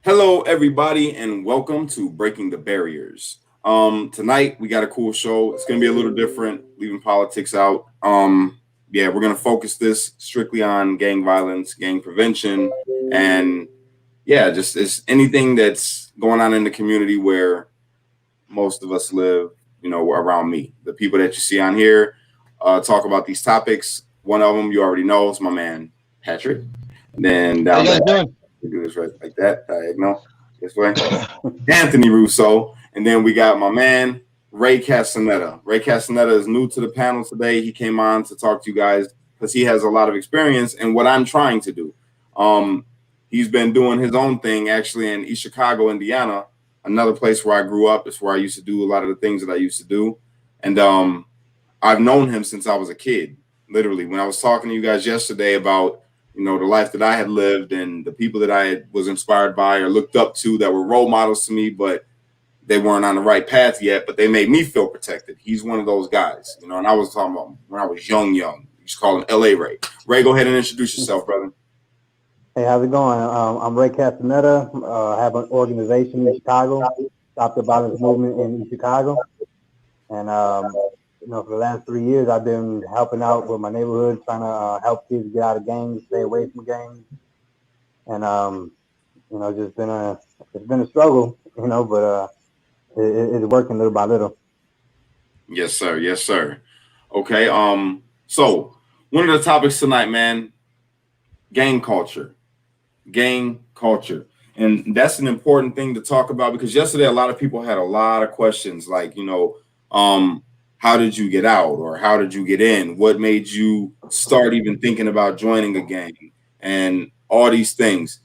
Hello, everybody, and welcome to Breaking the Barriers. Tonight we got a cool show. It's gonna be a little different, leaving politics out. Yeah, we're gonna focus this strictly on gang violence, gang prevention, and yeah, just it's anything that's going on in the community where most of us live. Around me, the people that you see on here talk about these topics. One of them you already know is my man Patrick. And then How you down guys there, doing? we do this right like that, diagonal this way. Anthony Russo, and then we got my man Ray Castaneda. Ray Castaneda is new to the panel today. He came on to talk to you guys because he has a lot of experience in what I'm trying to do. Um, he's been doing his own thing actually in East Chicago, Indiana, another place where I grew up. It's where I used to do a lot of the things that I used to do, and I've known him since I was a kid. Literally, when I was talking to you guys yesterday about the life that I had lived and the people that was inspired by or looked up to that were role models to me, but they weren't on the right path yet, but they made me feel protected. He's one of those guys, and I was talking about when I was young. You just call him L.A. Ray. Ray, go ahead and introduce yourself, brother. Hey, how's it going? I'm Ray Castaneda. I have an organization in Chicago, Stop the Violence Movement in Chicago. And, for the last 3 years, I've been helping out with my neighborhood, trying to help kids get out of gangs, stay away from gangs. And, just it's been a struggle, but it's working little by little. Yes, sir. Yes, sir. Okay. So one of the topics tonight, man, gang culture. Gang culture. And that's an important thing to talk about because yesterday a lot of people had a lot of questions like, how did you get out or how did you get in? What made you start even thinking about joining a gang and all these things?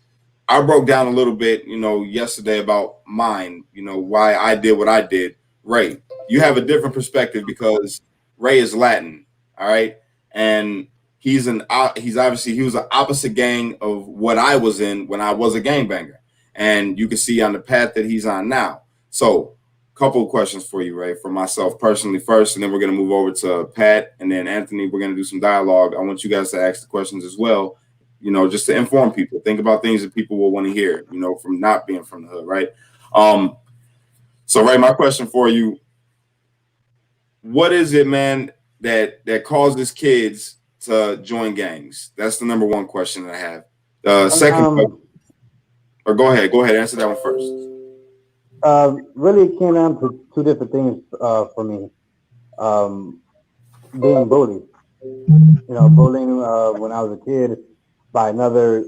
I broke down a little bit, yesterday about mine, why I did what I did. Ray, you have a different perspective because Ray is Latin, all right? And he was an opposite gang of what I was in when I was a gangbanger. And you can see on the path that he's on now. So, couple of questions for you, Ray, for myself personally first, and then we're going to move over to Pat and then Anthony. We're going to do some dialogue. I want you guys to ask the questions as well, just to inform people. Think about things that people will want to hear, from not being from the hood, right? Um, so, Ray, my question for you: what is it, man, that causes kids to join gangs? That's the number one question that I have. Second, or go ahead, answer that one first. Really, it came down to two different things for me. Um, Being bullied. Bullying when I was a kid by another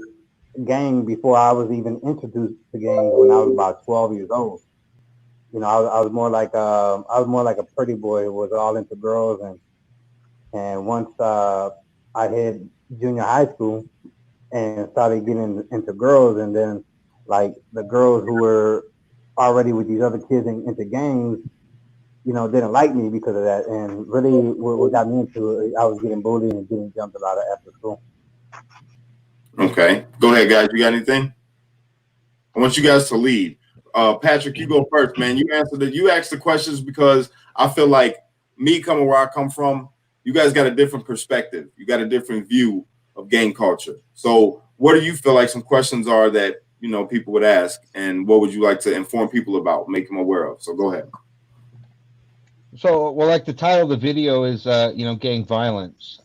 gang before I was even introduced to gangs when I was about 12 years old. I was more like a pretty boy who was all into girls, and once I hit junior high school and started getting into girls, and then like the girls who were already with these other kids into gangs, didn't like me because of that. And really, what got me into it, I was getting bullied and getting jumped a lot after school. Okay, go ahead, guys. You got anything? I want you guys to lead. Patrick, you go first, man. You answered it. You asked the questions because I feel like me coming where I come from, you guys got a different perspective. You got a different view of gang culture. So, what do you feel like some questions are that people would ask, and what would you like to inform people about, make them aware of? So, go ahead. So, well, like the title of the video is, gang violence.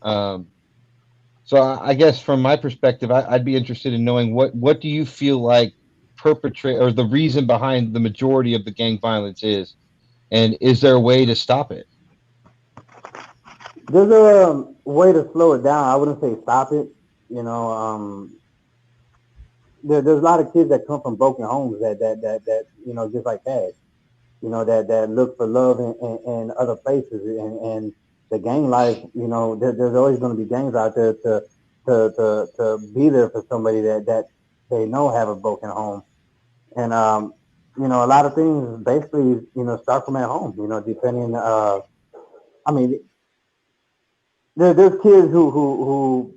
So I guess from my perspective, I'd be interested in knowing what do you feel like perpetrate or the reason behind the majority of the gang violence is, and is there a way to stop it? There's a way to slow it down. I wouldn't say stop it. You know, there's a lot of kids that come from broken homes that just like that. That look for love in other places, and the gang life. There's always going to be gangs out there to be there for somebody that they know have a broken home. And a lot of things basically start from at home. Depending. I mean, there's kids who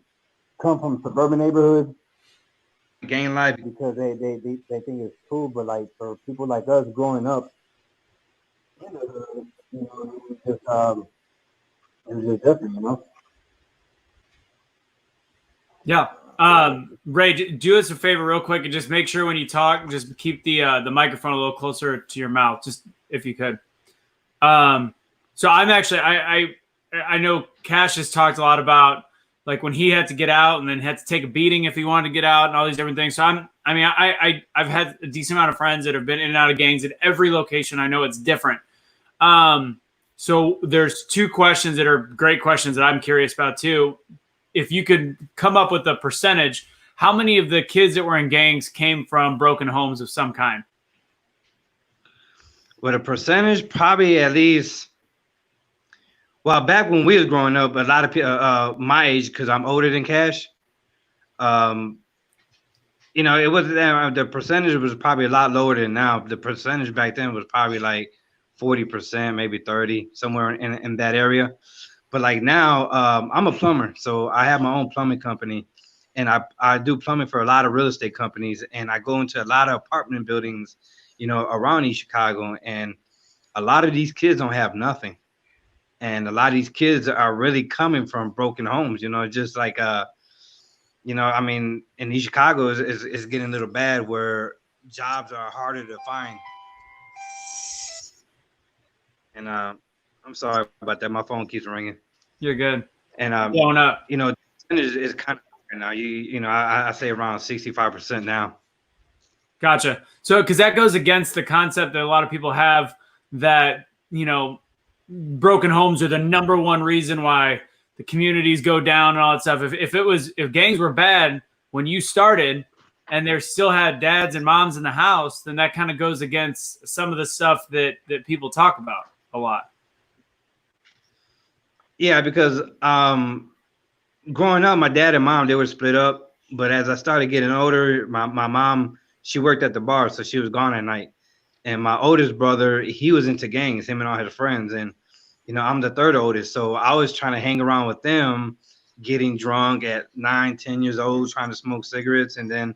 come from suburban neighborhoods gang life because they think it's cool, but like for people like us growing up in the hood, it was just different. Yeah. Ray, do us a favor real quick and just make sure when you talk, just keep the microphone a little closer to your mouth, just if you could. So I'm actually, I know Cash has talked a lot about like when he had to get out and then had to take a beating if he wanted to get out and all these different things. So I've had a decent amount of friends that have been in and out of gangs at every location. I know it's different. So there's two questions that are great questions that I'm curious about too. If you could come up with a percentage, how many of the kids that were in gangs came from broken homes of some kind? With a percentage, probably at least. Well, back when we was growing up, a lot of people my age, because I'm older than Cash. You know, it wasn't that the percentage was probably a lot lower than now. The percentage back then was probably like 40%, maybe 30, somewhere in that area. But like now, I'm a plumber, so I have my own plumbing company, and I do plumbing for a lot of real estate companies, and I go into a lot of apartment buildings, you know, around East Chicago, and a lot of these kids don't have nothing, and a lot of these kids are really coming from broken homes, you know, just like you know, I mean, in East Chicago is getting a little bad where jobs are harder to find, and I'm sorry about that. My phone keeps ringing. You're good. And blowing up. you know, the percentage is kind of higher now. You know, I say around 65% now. Gotcha. So, because that goes against the concept that a lot of people have that, you know, broken homes are the number one reason why the communities go down and all that stuff. If gangs were bad when you started and there still had dads and moms in the house, then that kind of goes against some of the stuff that people talk about a lot. Yeah, because growing up, my dad and mom, they were split up. But as I started getting older, my mom, she worked at the bar, so she was gone at night. And my oldest brother, he was into gangs, him and all his friends. And, you know, I'm the third oldest. So I was trying to hang around with them, getting drunk at 9, 10 years old, trying to smoke cigarettes. And then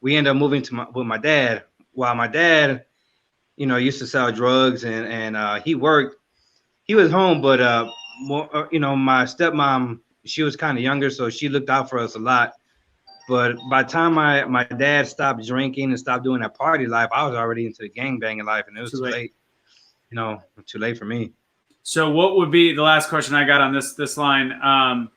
we ended up moving with my dad. While my dad, you know, used to sell drugs and he worked. He was home, but more, you know, my stepmom, she was kind of younger, so she looked out for us a lot. But by the time my dad stopped drinking and stopped doing that party life, I was already into the gangbanging life, and it was too late. You know, too late for me. So what would be the last question I got on this line? I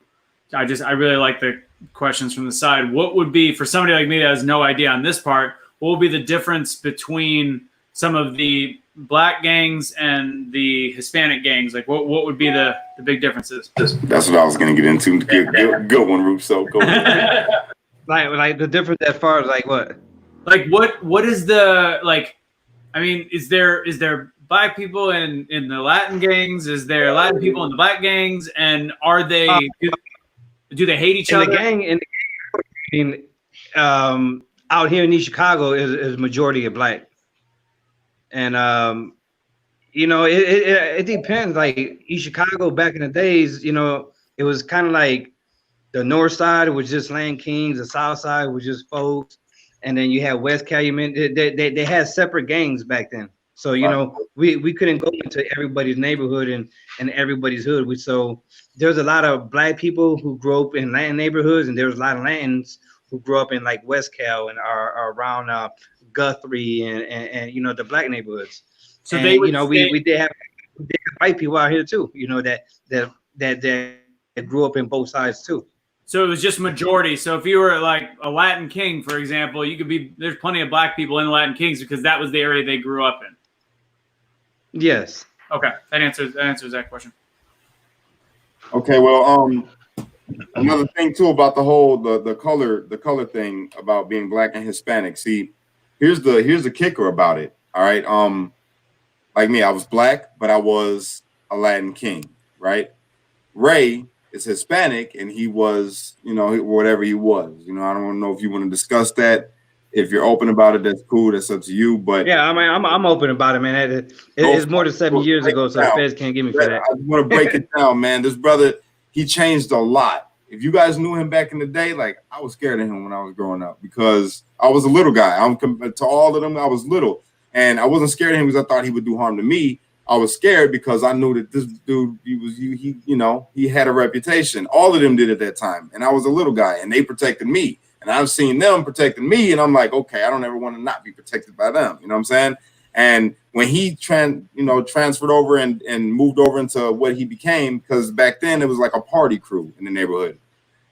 really like the questions from the side. What would be, for somebody like me that has no idea on this part, what would be the difference between some of the black gangs and the Hispanic gangs? Like what would be the big differences? That's what I was going to get into. Good one, Rube. So go ahead. like the difference as far as like what? Like what is the, like, I mean, is there black people in the Latin gangs? Is there Latin people in the black gangs? And are they, do they hate each other? Out here in East Chicago is majority of black. And you know, it depends. Like East Chicago back in the days, you know, it was kind of like the north side was just Land Kings, the south side was just folks, and then you had West Calumet. They had separate gangs back then. So you know, we couldn't go into everybody's neighborhood and everybody's hood. So there's a lot of black people who grew up in Latin neighborhoods, and there was a lot of Latins who grew up in like West Cal and are around Guthrie and you know, the black neighborhoods. So and, you know, we did have white people out here too, you know, that grew up in both sides too. So it was just majority. So if you were like a Latin king, for example, you could be, there's plenty of black people in the Latin Kings because that was the area they grew up in. Yes. Okay, that answers that question. Okay, well, another thing too about the whole the color thing about being black and Hispanic. See, here's the kicker about it. All right, like me, I was black, but I was a Latin king, right? Ray is Hispanic, and he was, you know, whatever he was. You know, I don't know if you want to discuss that. If you're open about it, that's cool. That's up to you. But yeah, I mean, I'm open about it, man. It's more than 7 years ago, so the feds can't get me for that. I want to break it down, man. This brother, he changed a lot. If you guys knew him back in the day, like I was scared of him when I was growing up because I was a little guy. To all of them, I was little, and I wasn't scared of him because I thought he would do harm to me. I was scared because I knew that this dude, he had a reputation. All of them did at that time. And I was a little guy and they protected me. And I've seen them protecting me. And I'm like, okay, I don't ever want to not be protected by them. You know what I'm saying? And when he transferred over and moved over into what he became, because back then it was like a party crew in the neighborhood.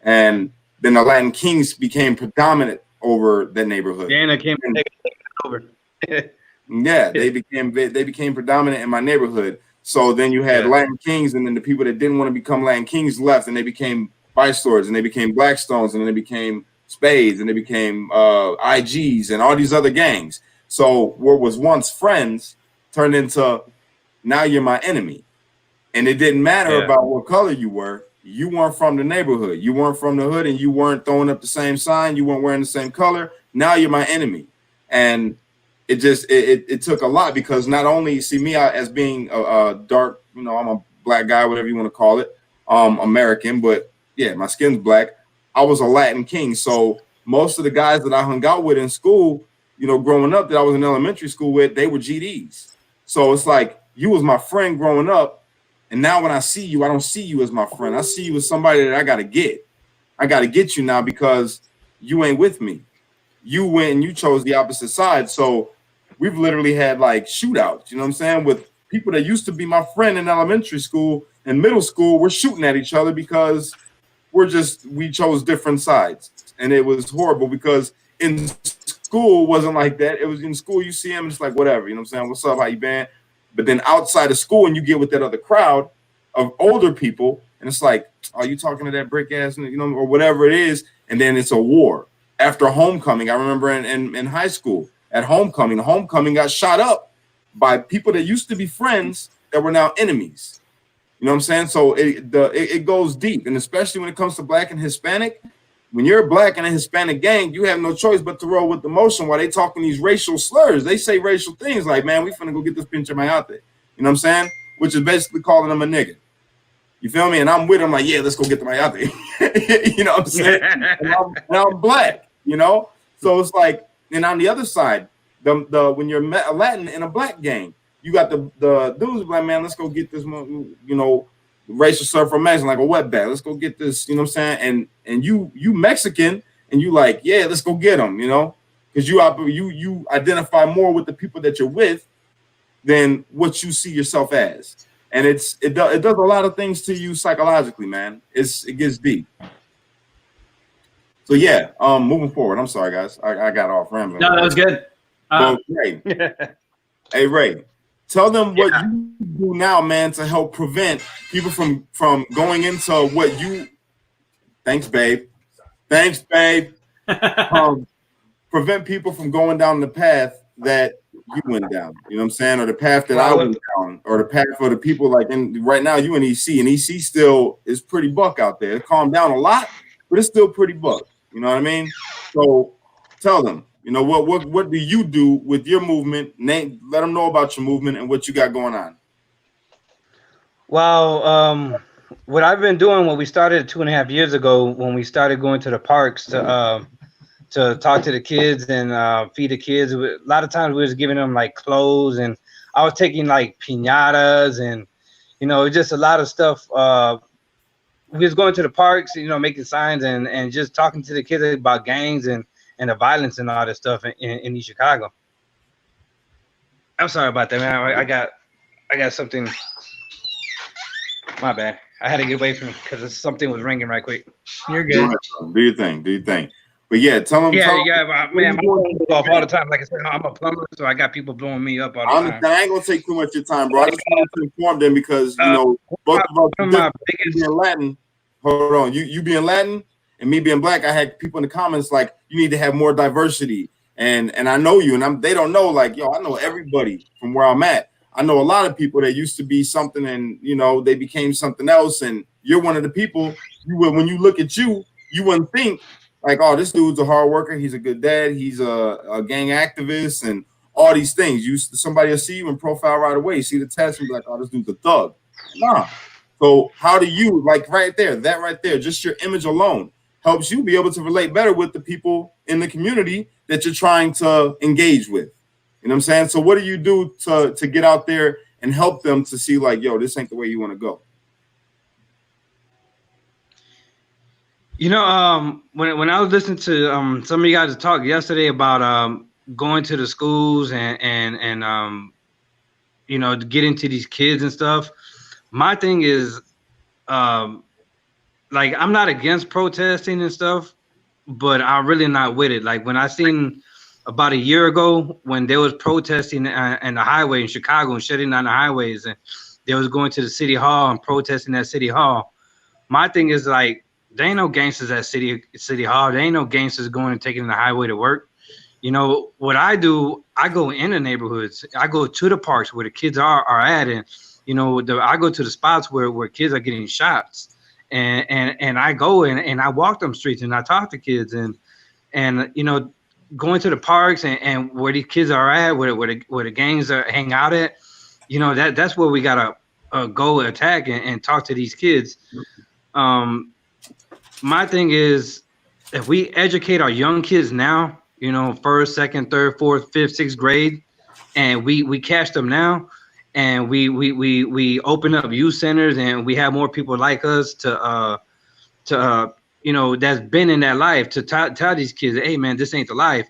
And then the Latin Kings became predominant over that neighborhood. Yeah, and I came over. Yeah, they became predominant in my neighborhood. So then you had Latin Kings, and then the people that didn't want to become Latin Kings left, and they became Vice Lords, and they became Blackstones, and then they became Spades, and they became IGs, and all these other gangs. So what was once friends turned into now you're my enemy. And it didn't matter about what color you were. You weren't from the neighborhood. You weren't from the hood, and you weren't throwing up the same sign. You weren't wearing the same color. Now you're my enemy. And it just it took a lot, because not only see me out as being a dark, I'm a black guy, whatever you want to call it, American, but yeah, my skin's black. I was a Latin King. So most of the guys that I hung out with in school, growing up, that I was in elementary school with, they were GDs. So it's like, you was my friend growing up. And now when I see you, I don't see you as my friend. I see you as somebody that I got to get. I got to get you now because you ain't with me. You went and you chose the opposite side. So we've literally had like shootouts, you know what I'm saying? With people that used to be my friend in elementary school and middle school, we're shooting at each other because we chose different sides. And it was horrible because in school it wasn't like that. It was in school, you see them, it's like, whatever, you know what I'm saying? What's up? How you been? But then outside of school, and you get with that other crowd of older people, and it's like, are you talking to that brick ass, or whatever it is? And then it's a war. After homecoming, I remember in high school, at homecoming, the homecoming got shot up by people that used to be friends that were now enemies. You know what I'm saying? So it goes deep, and especially when it comes to black and Hispanic. When you're a black and a Hispanic gang, you have no choice but to roll with the motion while they talking these racial slurs. They say racial things like, man, we finna go get this pinche mayate. You know what I'm saying? Which is basically calling them a nigga. You feel me? And I'm with them like, yeah, let's go get the mayate. You know what I'm saying? and I'm black, So it's like, and on the other side, when you're a Latin in a black gang, you got the dudes like, man, let's go get this, racial slur from Mexican, like a wetback. Let's go get this, you know what I'm saying? And you Mexican, and you like, yeah, let's go get them, because you identify more with the people that you're with than what you see yourself as. And it does a lot of things to you psychologically, man. It gets deep. So yeah, moving forward. I'm sorry, guys. I got off rambling. No, that was good. Ray. Hey, Ray. Tell them what you do now, man, to help prevent people from going into what you. Thanks, babe. Prevent people from going down the path that you went down. You know what I'm saying, or the path that I went down, or the path for the people like. Right now, you in EC, and EC still is pretty buck out there. It calmed down a lot, but it's still pretty buck. You know what I mean? So tell them. What do you do with your movement? Let them know about your movement and what you got going on. Well, what I've been doing, what we started 2.5 years ago, when we started going to the parks to talk to the kids and feed the kids. A lot of times we was giving them like clothes, and I was taking like piñatas and just a lot of stuff. We was going to the parks, making signs and just talking to the kids about gangs and the violence and all this stuff in East Chicago. I'm sorry about that, man. I got something. My bad. I had to get away from it because something was ringing right quick. You're good. Do your thing. But yeah, tell them. Man, my phone goes off all the time. Like I said, I'm a plumber, so I got people blowing me up all the time. I ain't gonna take too much of your time, bro. I just wanted to inform them because both of us being Latin. Hold on, you being Latin and me being black, I had people in the comments like, you need to have more diversity. And I know you, and they don't know, like, yo, I know everybody from where I'm at. I know a lot of people that used to be something and, they became something else. And you're one of the people, when you look at you, you wouldn't think like, oh, this dude's a hard worker. He's a good dad. He's a gang activist and all these things. Somebody will see you in profile right away. You see the test and be like, oh, this dude's a thug. Nah. So how do you, like right there, just your image alone helps you be able to relate better with the people in the community that you're trying to engage with. You know what I'm saying? So what do you do to get out there and help them to see like, yo, this ain't the way you want to go? You know, when I was listening to some of you guys talk yesterday about going to the schools and you know, to get into these kids and stuff, my thing is like, I'm not against protesting and stuff, but I'm really not with it. Like when I seen about a year ago when they was protesting in the highway in Chicago and shutting down the highways, and they was going to the city hall and protesting at city hall. My thing is like, there ain't no gangsters at city hall. There ain't no gangsters going and taking the highway to work. You know what I do? I go in the neighborhoods. I go to the parks where the kids are at, and you know, I go to the spots where kids are getting shots. And I go and I walk them streets and I talk to kids and you know, going to the parks and where these kids are at, where the gangs are hang out at, you know, that's where we gotta go attack and talk to these kids. My thing is, if we educate our young kids now, you know, first, second, third, fourth, fifth, sixth grade, and we catch them now, and we open up youth centers and we have more people like us to you know, that's been in that life, to tell these kids, hey man, this ain't the life.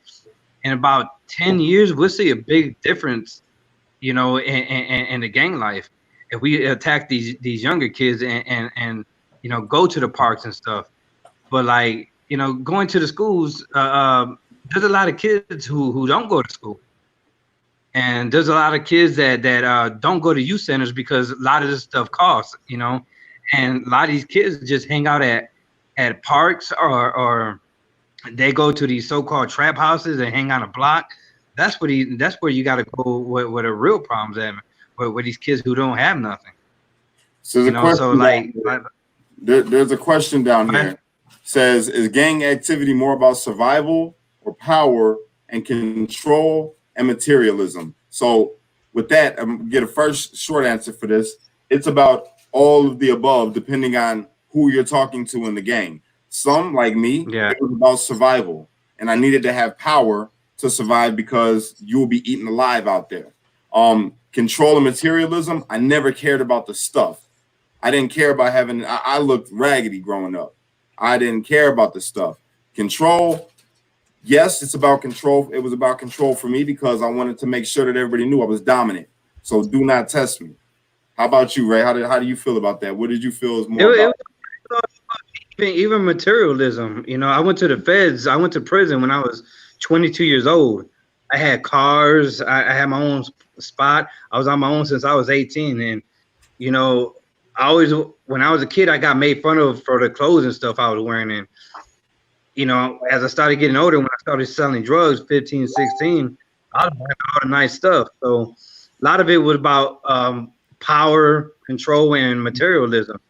In about 10 years, we'll see a big difference, you know, in the gang life if we attack these younger kids and you know, go to the parks and stuff. But like, you know, going to the schools, there's a lot of kids who don't go to school. And there's a lot of kids that don't go to youth centers because a lot of this stuff costs, you know, and a lot of these kids just hang out at parks or they go to these so-called trap houses and hang on a block. That's where you got to go where the real problems at, where these kids who don't have nothing. So you know, so like there's a question down here. Says, is gang activity more about survival or power and control and materialism? So with that, I'm gonna get a first short answer for this. It's about all of the above, depending on who you're talking to in the gang. Some, like me, it was about survival, and I needed to have power to survive because you will be eaten alive out there. Control and materialism, I never cared about the stuff. I didn't care about having, I looked raggedy growing up. I didn't care about the stuff. Control, yes, it's about control. It was about control for me because I wanted to make sure that everybody knew I was dominant. So do not test me. How about you, Ray? How do you feel about that? What did you feel is more about? Even materialism. You know, I went to the feds. I went to prison when I was 22 years old. I had cars. I had my own spot. I was on my own since I was 18. And, you know, when I was a kid, I got made fun of for the clothes and stuff I was wearing. And, you know, as I started getting older, when I started selling drugs, 15, 16, I was wearing all the nice stuff. So a lot of it was about power, control, and materialism.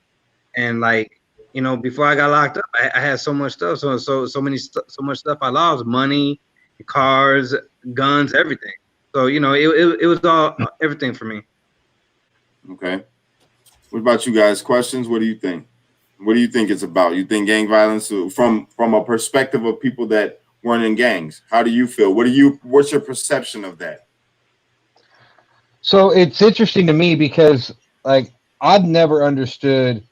And like, you know, before I got locked up, I had so much stuff, so much stuff I lost: money, cars, guns, everything. So you know, it was all everything for me. Okay. What about you guys? Questions? What do you think? What do you think it's about? You think gang violence from a perspective of people that weren't in gangs? How do you feel? What's your perception of that? So it's interesting to me because like I've never understood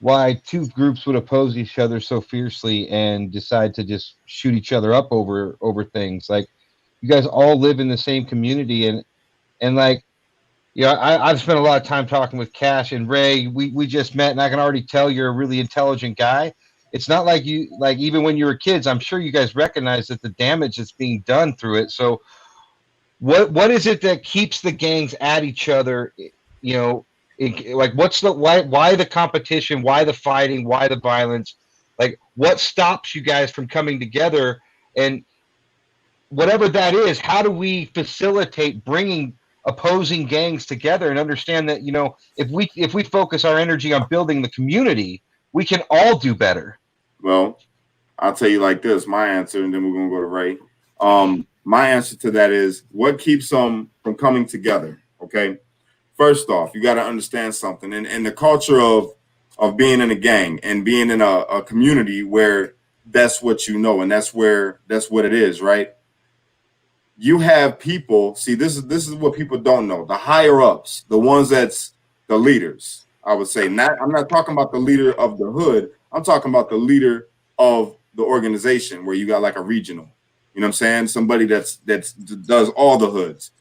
why two groups would oppose each other so fiercely and decide to just shoot each other up over things. Like you guys all live in the same community and like, you know, I've spent a lot of time talking with Cash and Ray. We just met and I can already tell you're a really intelligent guy. It's not like you, like even when you were kids, I'm sure you guys recognize that the damage that's being done through it. So what is it that keeps the gangs at each other? You know, like what's the why the competition, why the fighting, why the violence? Like what stops you guys from coming together? And whatever that is, how do we facilitate bringing opposing gangs together and understand that, you know, if we focus our energy on building the community, we can all do better? Well, I'll tell you like this, my answer, and then we're gonna go to Ray. My answer to that is what keeps them from coming together. Okay. First off, you got to understand something, and the culture of being in a gang and being in a community where that's what you know, and that's what it is, right? you have people. See, this is what people don't know. The higher ups, the ones that's the leaders. I would say I'm not talking about the leader of the hood. I'm talking about the leader of the organization where you got like a regional. You know what I'm saying? Somebody that's does all the hoods.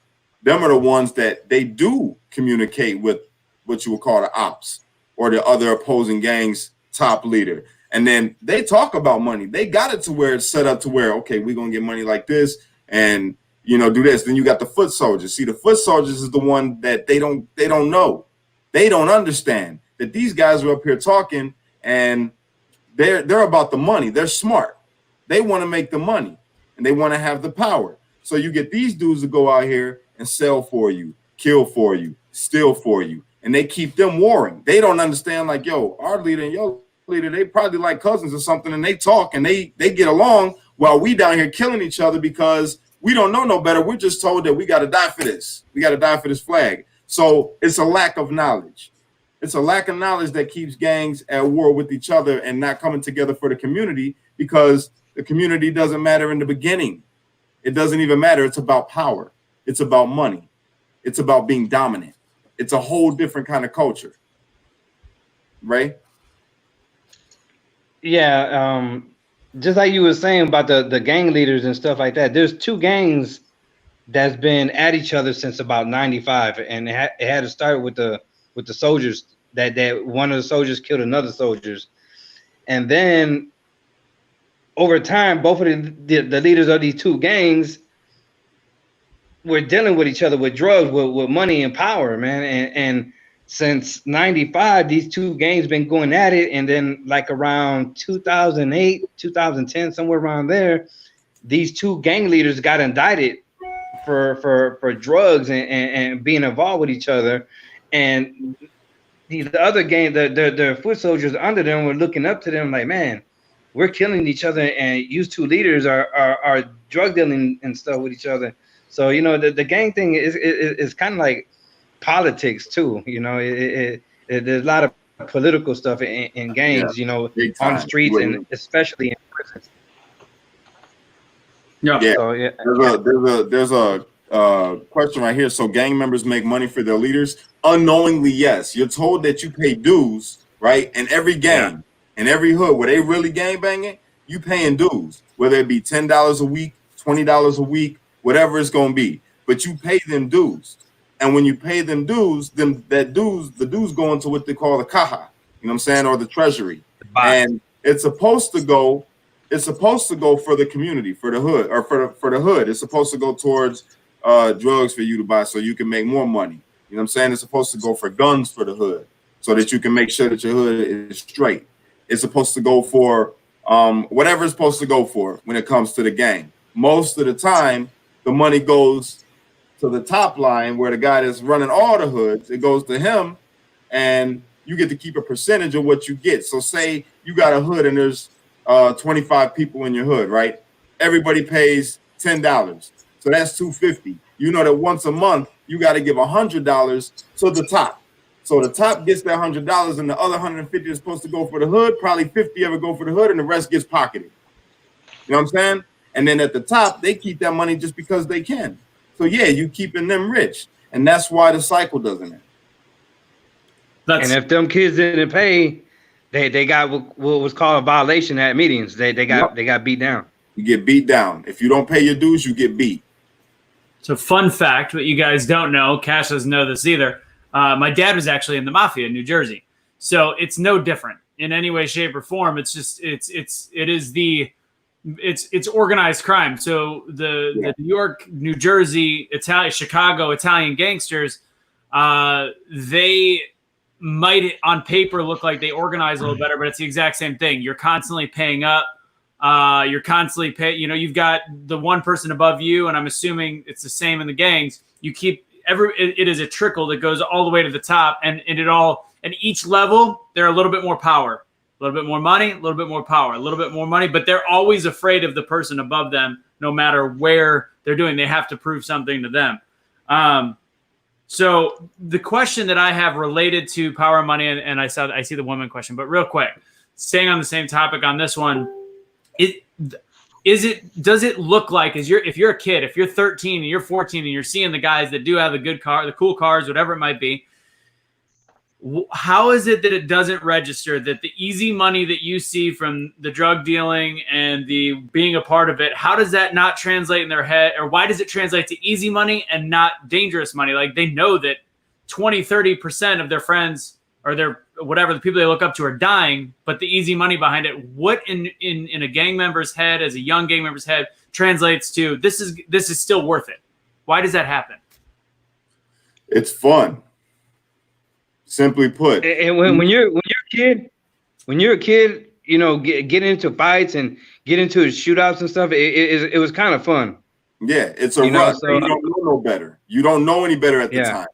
Them are the ones that they do communicate with what you would call the ops or the other opposing gang's top leader. And then they talk about money. They got it to where it's set up to where, okay, we're going to get money like this and, do this. Then you got the foot soldiers. See, the foot soldiers is the one that they don't know. They don't understand that these guys are up here talking and they're about the money. They're smart. They want to make the money and they want to have the power. So you get these dudes to go out here and sell for you, kill for you, steal for you. And they keep them warring. They don't understand like, yo, our leader and your leader, they probably like cousins or something and they talk and they get along while we down here killing each other because we don't know no better. We're just told that we got to die for this. We got to die for this flag. So it's a lack of knowledge. It's a lack of knowledge that keeps gangs at war with each other and not coming together for the community because the community doesn't matter in the beginning. It doesn't even matter. It's about power. It's about money. It's about being dominant. It's a whole different kind of culture. Right? Yeah. Just like you were saying about the gang leaders and stuff like that, there's two gangs that's been at each other since about 95. And it had to start with the soldiers that one of the soldiers killed another soldiers. And then over time, both of the leaders of these two gangs were dealing with each other with drugs, with money and power, man. And since 95, these two gangs been going at it. And then like around 2008, 2010, somewhere around there, these two gang leaders got indicted for drugs and being involved with each other. And the other gang, the foot soldiers under them were looking up to them like, man, we're killing each other. And you two leaders are drug dealing and stuff with each other. So, the gang thing is kind of like politics too. There's a lot of political stuff in gangs, on the streets and especially in prisons. Yeah. So, yeah. There's a question right here. So gang members make money for their leaders? Unknowingly, yes. You're told that you pay dues, right? In every gang, in every hood where they really gang banging, you paying dues, whether it be $10 a week, $20 a week, whatever it's gonna be. But you pay them dues. And when you pay them dues, the dues go into what they call the caja, you know what I'm saying, or the treasury. And it's supposed to go for the community, for the hood, or for the hood. It's supposed to go towards drugs for you to buy so you can make more money. You know what I'm saying? It's supposed to go for guns for the hood so that you can make sure that your hood is straight. It's supposed to go for whatever it's supposed to go for when it comes to the gang. Most of the time, the money goes to the top line where the guy that's running all the hoods, it goes to him and you get to keep a percentage of what you get. So say you got a hood and there's 25 people in your hood, right? Everybody pays $10. So that's $250. You know that once a month, you got to give $100 to the top. So the top gets that $100 and the other 150 is supposed to go for the hood. Probably 50 of it go for the hood and the rest gets pocketed. You know what I'm saying? And then at the top, they keep that money just because they can. So yeah, you keeping them rich. And that's why the cycle doesn't end. And if them kids didn't pay, they got what was called a violation at meetings. They got beat down. You get beat down. If you don't pay your dues, you get beat. So fun fact, what you guys don't know, Cash doesn't know this either. My dad was actually in the mafia in New Jersey. So it's no different in any way, shape, or form. It's just it's organized crime. So the New York, New Jersey, Chicago Italian gangsters, they might on paper look like they organize a little better, but it's the exact same thing. You're constantly paying up. You're constantly you've got the one person above you, and I'm assuming it's the same in the gangs. You keep it is a trickle that goes all the way to the top, and each level they're a little bit more power, a little bit more money, a little bit more power, a little bit more money, but they're always afraid of the person above them, no matter where they're doing. They have to prove something to them. So the question that I have related to power and money, and I see the woman question, but real quick, staying on the same topic on this one, does it look like if you're a kid, if you're 13 and you're 14 and you're seeing the guys that do have the good car, the cool cars, whatever it might be, how is it that it doesn't register that the easy money that you see from the drug dealing and the being a part of it, how does that not translate in their head? Or why does it translate to easy money and not dangerous money? Like they know that 20-30% of their friends or their whatever, the people they look up to are dying, but the easy money behind it, what in a gang member's head, as a young gang member's head, translates to this is still worth it? Why does that happen? It's fun. Simply put. And when you're a kid, you know, get into fights and get into shootouts and stuff, it was kind of fun. Yeah, it's a rush. So, you don't know no better. You don't know any better at the time.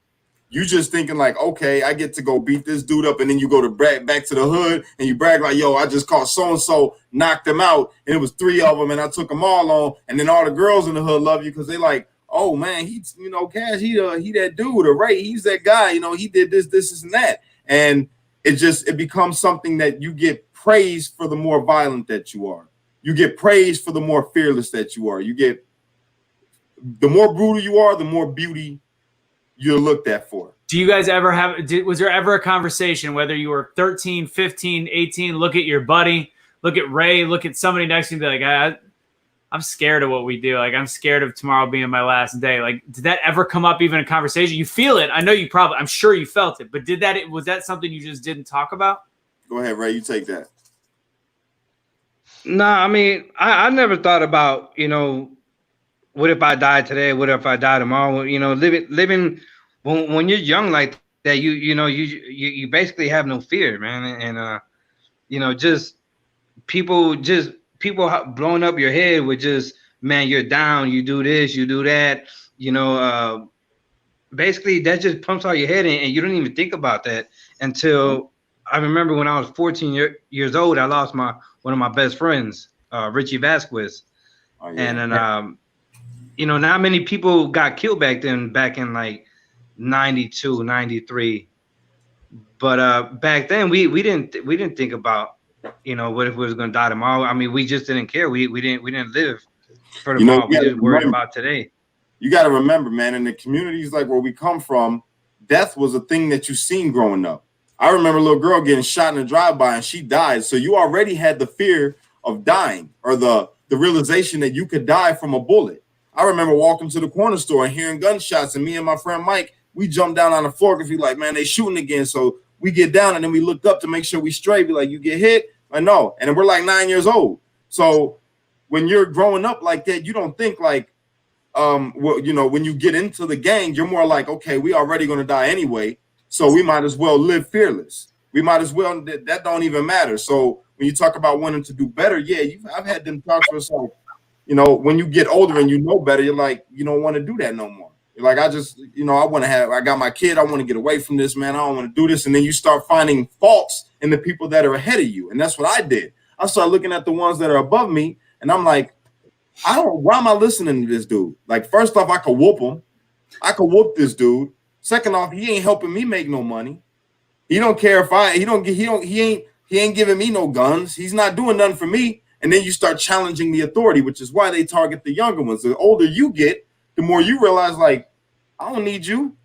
You just thinking like, okay, I get to go beat this dude up, and then you go to back to the hood and you brag like, yo, I just caught so-and-so, knocked them out, and it was 3 of them, and I took them all on, and then all the girls in the hood love you because they like, oh man, he's, you know, Cash, he that dude, or Ray, he's that guy, you know, he did this, and that. And it becomes something that you get praised for the more violent that you are. You get praised for the more fearless that you are. The more brutal you are, the more beauty you're looked at for. Do you guys ever was there ever a conversation, whether you were 13, 15, 18, look at your buddy, look at Ray, look at somebody next to you and be like, I'm scared of what we do. Like, I'm scared of tomorrow being my last day. Like, did that ever come up even in conversation? You feel it. I know I'm sure you felt it, but was that something you just didn't talk about? Go ahead, Ray, you take that. No, I mean, I never thought about, you know, what if I die today? What if I die tomorrow? You know, living when you're young like that, you basically have no fear, man. And you know, just people blowing up your head with just, man, you're down, you do this, you do that, you know, basically that just pumps out your head, and you don't even think about that until I remember when I was 14 years old, I lost one of my best friends, Richie Vasquez. Oh, yeah. And then, you know, not many people got killed back in like 92, 93. But back then we didn't think about, you know, what if we was gonna die tomorrow. I mean, we just didn't care. We didn't live for tomorrow. We just worried about today. You got to remember, man, in the communities like where we come from, death was a thing that you seen growing up. I remember a little girl getting shot in a drive-by and she died. So you already had the fear of dying, or the realization that you could die from a bullet. I remember walking to the corner store and hearing gunshots, and me and my friend Mike, we jumped down on the floor because we like, man, they shooting again. So we get down and then we looked up to make sure we straight. Be like, you get hit? I know. And then we're like 9 years old. So when you're growing up like that, you don't think like, well, you know, when you get into the gang, you're more like, okay, we already going to die anyway. So we might as well live fearless. We might as well, that don't even matter. So when you talk about wanting to do better, yeah, I've had them talks for some, you know, when you get older and you know better, you're like, you don't want to do that no more. You're like, I just, you know, I got my kid. I want to get away from this, man. I don't want to do this. And then you start finding faults in the people that are ahead of you. And that's what I did. I started looking at the ones that are above me. And I'm like, why am I listening to this dude? Like, first off, I could whoop him. I could whoop this dude. Second off, he ain't helping me make no money. He don't care if he ain't giving me no guns. He's not doing nothing for me. And then you start challenging the authority, which is why they target the younger ones. The older you get, the more you realize, like, I don't need you.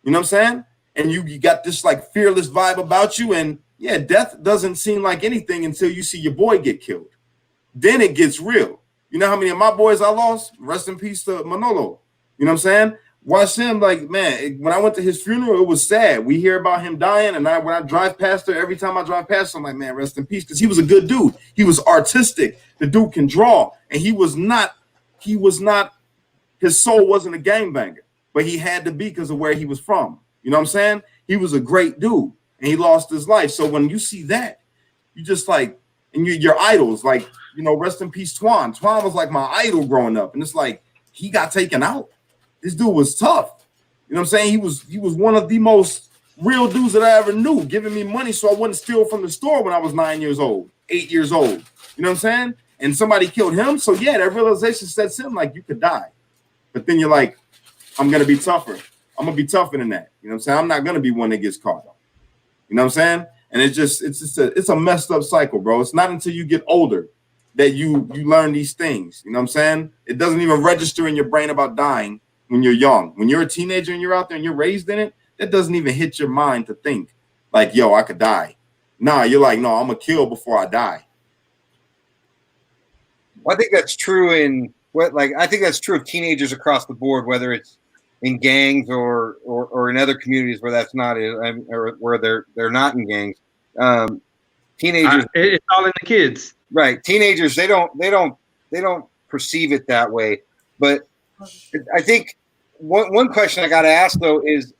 You know what I'm saying? And you got this like fearless vibe about you. And yeah, death doesn't seem like anything until you see your boy get killed. Then it gets real. You know how many of my boys I lost? Rest in peace to Manolo. You know what I'm saying? Watch him, like, man, when I went to his funeral, it was sad. We hear about him dying, and when I drive past there, every time I drive past him, I'm like, man, rest in peace, because he was a good dude. He was artistic. The dude can draw, and he was not, his soul wasn't a gangbanger, but he had to be because of where he was from. You know what I'm saying? He was a great dude, and he lost his life. So when you see that, you just like, and your idols, like, you know, rest in peace, Twan. Twan was like my idol growing up, and it's like, he got taken out. This dude was tough. You know what I'm saying? He was one of the most real dudes that I ever knew, giving me money so I wouldn't steal from the store when I was 9 years old, 8 years old. You know what I'm saying? And somebody killed him. So yeah, that realization sets in like you could die. But then you're like, I'm going to be tougher. I'm going to be tougher than that. You know what I'm saying? I'm not going to be one that gets caught. You know what I'm saying? And it's a messed up cycle, bro. It's not until you get older that you learn these things. You know what I'm saying? It doesn't even register in your brain about dying when you're young. When you're a teenager and you're out there and you're raised in it, that doesn't even hit your mind to think like, yo, I could die. Nah, you're like, no, I'm gonna kill before I die. Well, I think that's true I think that's true of teenagers across the board, whether it's in gangs or in other communities where that's not it, or where they're not in gangs. Teenagers, it's all in the kids, right? Teenagers, they don't perceive it that way. But I think one question I got to ask though is,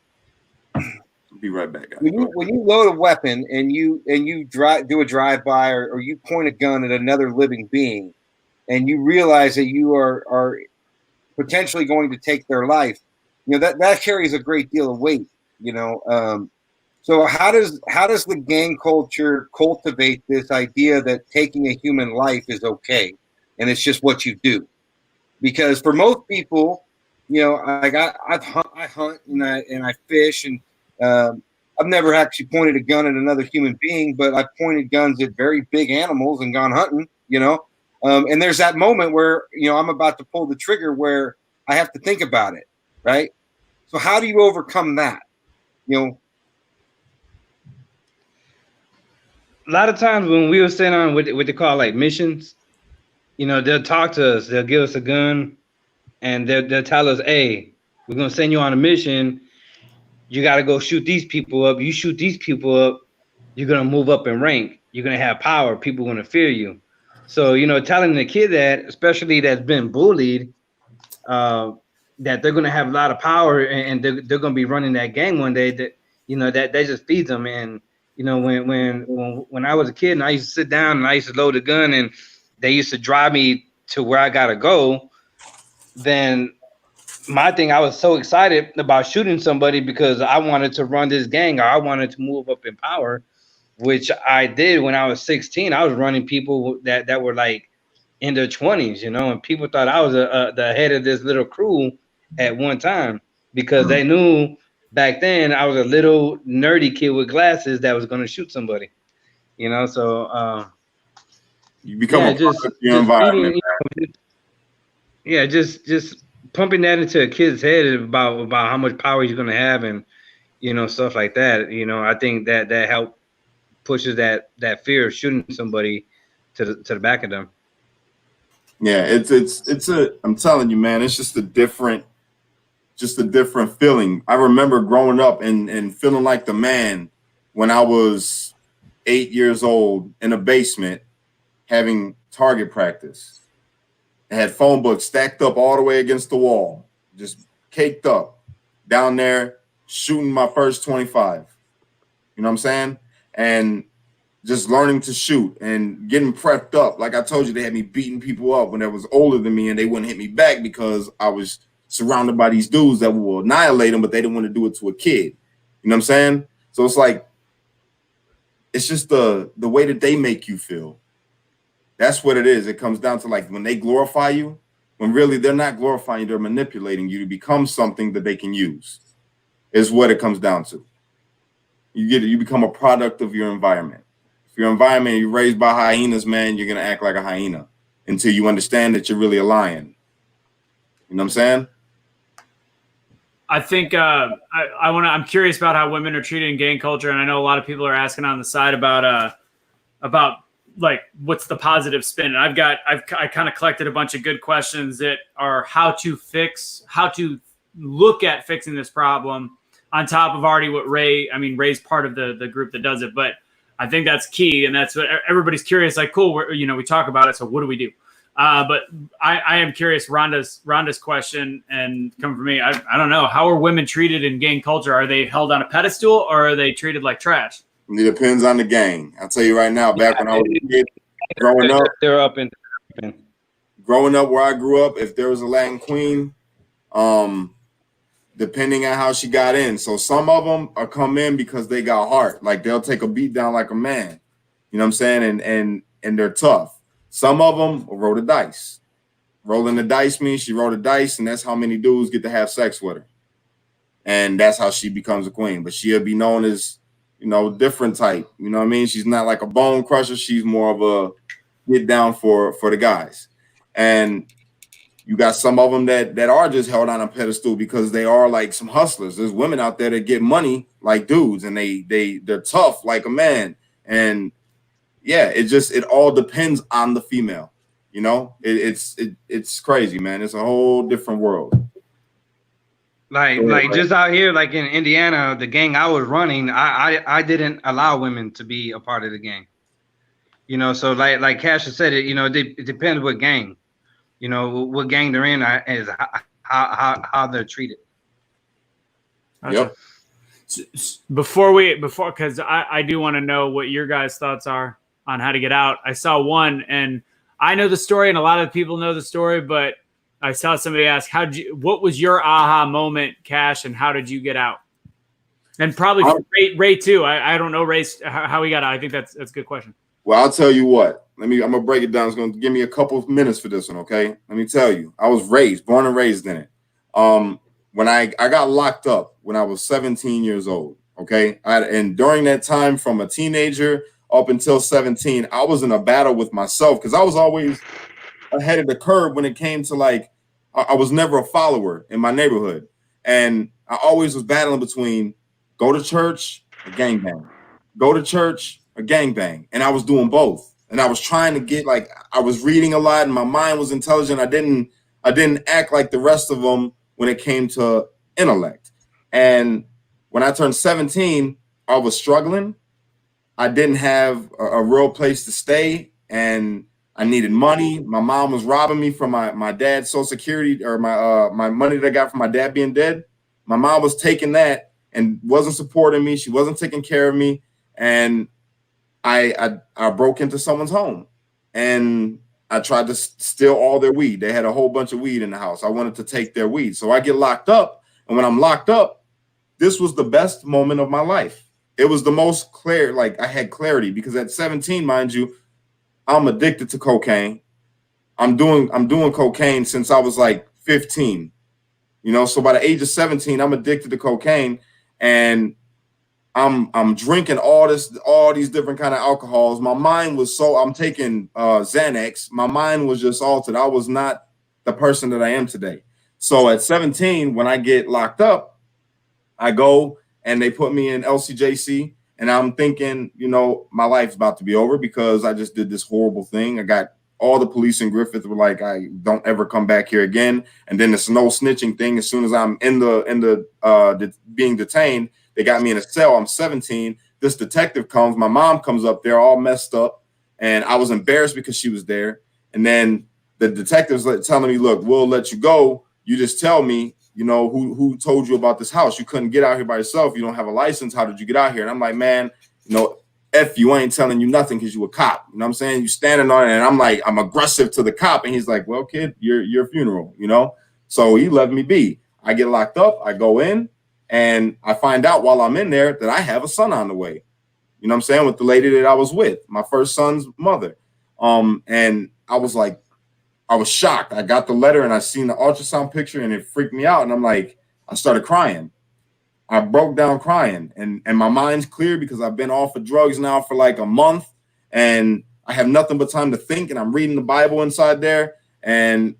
Be right back, guys. when you load a weapon and you do a drive-by or you point a gun at another living being, and you realize that you are potentially going to take their life, you know, that carries a great deal of weight, you know. So how does the gang culture cultivate this idea that taking a human life is okay and it's just what you do? Because for most people, you know, like I hunt and I fish, and I've never actually pointed a gun at another human being, but I've pointed guns at very big animals and gone hunting, you know. And there's that moment where, you know, I'm about to pull the trigger where I have to think about it, right? So how do you overcome that? You know, a lot of times when we were sent on what they call like missions, you know, they'll talk to us, they'll give us a gun, and they'll tell us, hey, we're gonna send you on a mission. You got to go shoot these people up. You shoot these people up, you're gonna move up in rank. You're gonna have power. People are gonna fear you. So, you know, telling the kid that, especially that's been bullied, that they're gonna have a lot of power and they're gonna be running that gang one day, that, you know, that just feeds them. And, you know, when I was a kid and I used to sit down and I used to load a gun and they used to drive me to where I gotta go, then my thing, I was so excited about shooting somebody because I wanted to run this gang, or I wanted to move up in power, which I did when I was 16. I was running people that were like in their 20s, you know, and people thought I was the head of this little crew at one time because they knew back then I was a little nerdy kid with glasses that was going to shoot somebody, you know. So You become a just product of your environment. Just pumping that into a kid's head about how much power he's going to have, and, you know, stuff like that. You know, I think that help pushes that fear of shooting somebody to the back of them. Yeah, I'm telling you, man, it's just a different feeling. I remember growing up and feeling like the man when I was 8 years old in a basement having target practice. I had phone books stacked up all the way against the wall, just caked up down there, shooting my first 25. You know what I'm saying? And just learning to shoot and getting prepped up. Like I told you, they had me beating people up when they was older than me and they wouldn't hit me back because I was surrounded by these dudes that will annihilate them, but they didn't want to do it to a kid. You know what I'm saying? So it's like, it's just the way that they make you feel. That's what it is. It comes down to, like, when they glorify you, when really they're not glorifying you, they're manipulating you to become something that they can use, is what it comes down to. You become a product of your environment. If your environment, you're raised by hyenas, man, you're going to act like a hyena until you understand that you're really a lion. You know what I'm saying? I think I'm curious about how women are treated in gang culture, and I know a lot of people are asking on the side about like what's the positive spin. And I kind of collected a bunch of good questions that are how to look at fixing this problem on top of already what Ray's part of the group that does it, but I think that's key, and that's what everybody's curious. Like, cool, we talk about it, so what do we do? But I am curious. Rhonda's question, and coming from me, I don't know. How are women treated in gang culture? Are they held on a pedestal, or are they treated like trash? It depends on the gang. I'll tell you right now. Back when I was a kid, growing up, they're up in. Growing up where I grew up, if there was a Latin queen, depending on how she got in. So some of them are come in because they got heart. Like, they'll take a beat down like a man. You know what I'm saying? And they're tough. Some of them will roll the dice. Rolling the dice means she rolled the dice, and that's how many dudes get to have sex with her. And that's how she becomes a queen. But she'll be known as, different type. You know what I mean? She's not like a bone crusher. She's more of get down for the guys. And you got some of them that are just held on a pedestal because they are like some hustlers. There's women out there that get money like dudes, and they're tough like a man. And yeah, it all depends on the female. You know, it's crazy, man. It's a whole different world. Like just out here, like in Indiana, the gang I was running, I didn't allow women to be a part of the gang. You know, so like Cash has said, it depends what gang, what gang they're in is how they're treated. Yep. Because I do want to know what your guys' thoughts are on how to get out. I saw one, and I know the story, and a lot of people know the story, but I saw somebody ask, what was your aha moment, Cash, and how did you get out? And probably for Ray too. I don't know Ray how he got out. I think that's a good question. Well, I'll tell you what. I'm gonna break it down. It's gonna give me a couple of minutes for this one, okay? Let me tell you. I was born and raised in it. When I got locked up when I was 17 years old, okay? And during that time, from a teenager up until 17, I was in a battle with myself because I was always ahead of the curve when it came to I was never a follower in my neighborhood, and I always was battling between go to church or gangbang, go to church or gangbang, and I was doing both. And I was trying to get I was reading a lot, and my mind was intelligent. I didn't act like the rest of them when it came to intellect. And when I turned 17, I was struggling. I didn't have a real place to stay, and I needed money. My mom was robbing me from my dad's Social Security, or my money that I got from my dad being dead. My mom was taking that and wasn't supporting me. She wasn't taking care of me. And I broke into someone's home, and I tried to steal all their weed. They had a whole bunch of weed in the house. I wanted to take their weed. So I get locked up. And when I'm locked up, this was the best moment of my life. It was the most clear. I had clarity because at 17, mind you, I'm addicted to cocaine. I'm doing cocaine since I was 15, so by the age of 17, I'm addicted to cocaine, and I'm drinking all these different kind of alcohols. My mind was I'm taking Xanax. My mind was just altered. I was not the person that I am today. So at 17, when I get locked up, I go and they put me in LCJC. And I'm thinking, my life's about to be over because I just did this horrible thing. I got all the police in Griffith were like, I don't ever come back here again. And then this no snitching thing. As soon as I'm in the being detained, they got me in a cell. I'm 17. This detective comes. My mom comes up there all messed up. And I was embarrassed because she was there. And then the detective's telling me, look, we'll let you go. You just tell me, who told you about this house? You couldn't get out here by yourself. You don't have a license. How did you get out here? And I'm like, man, F you, I ain't telling you nothing because you a cop. You know what I'm saying? You standing on it, and I'm aggressive to the cop. And he's like, well, kid, your funeral, So he let me be. I get locked up. I go in, and I find out while I'm in there that I have a son on the way. You know what I'm saying? With the lady that I was with, my first son's mother. And I was shocked. I got the letter and I seen the ultrasound picture and it freaked me out. And I started crying. I broke down crying, and my mind's clear because I've been off of drugs now for a month, and I have nothing but time to think. And I'm reading the Bible inside there, and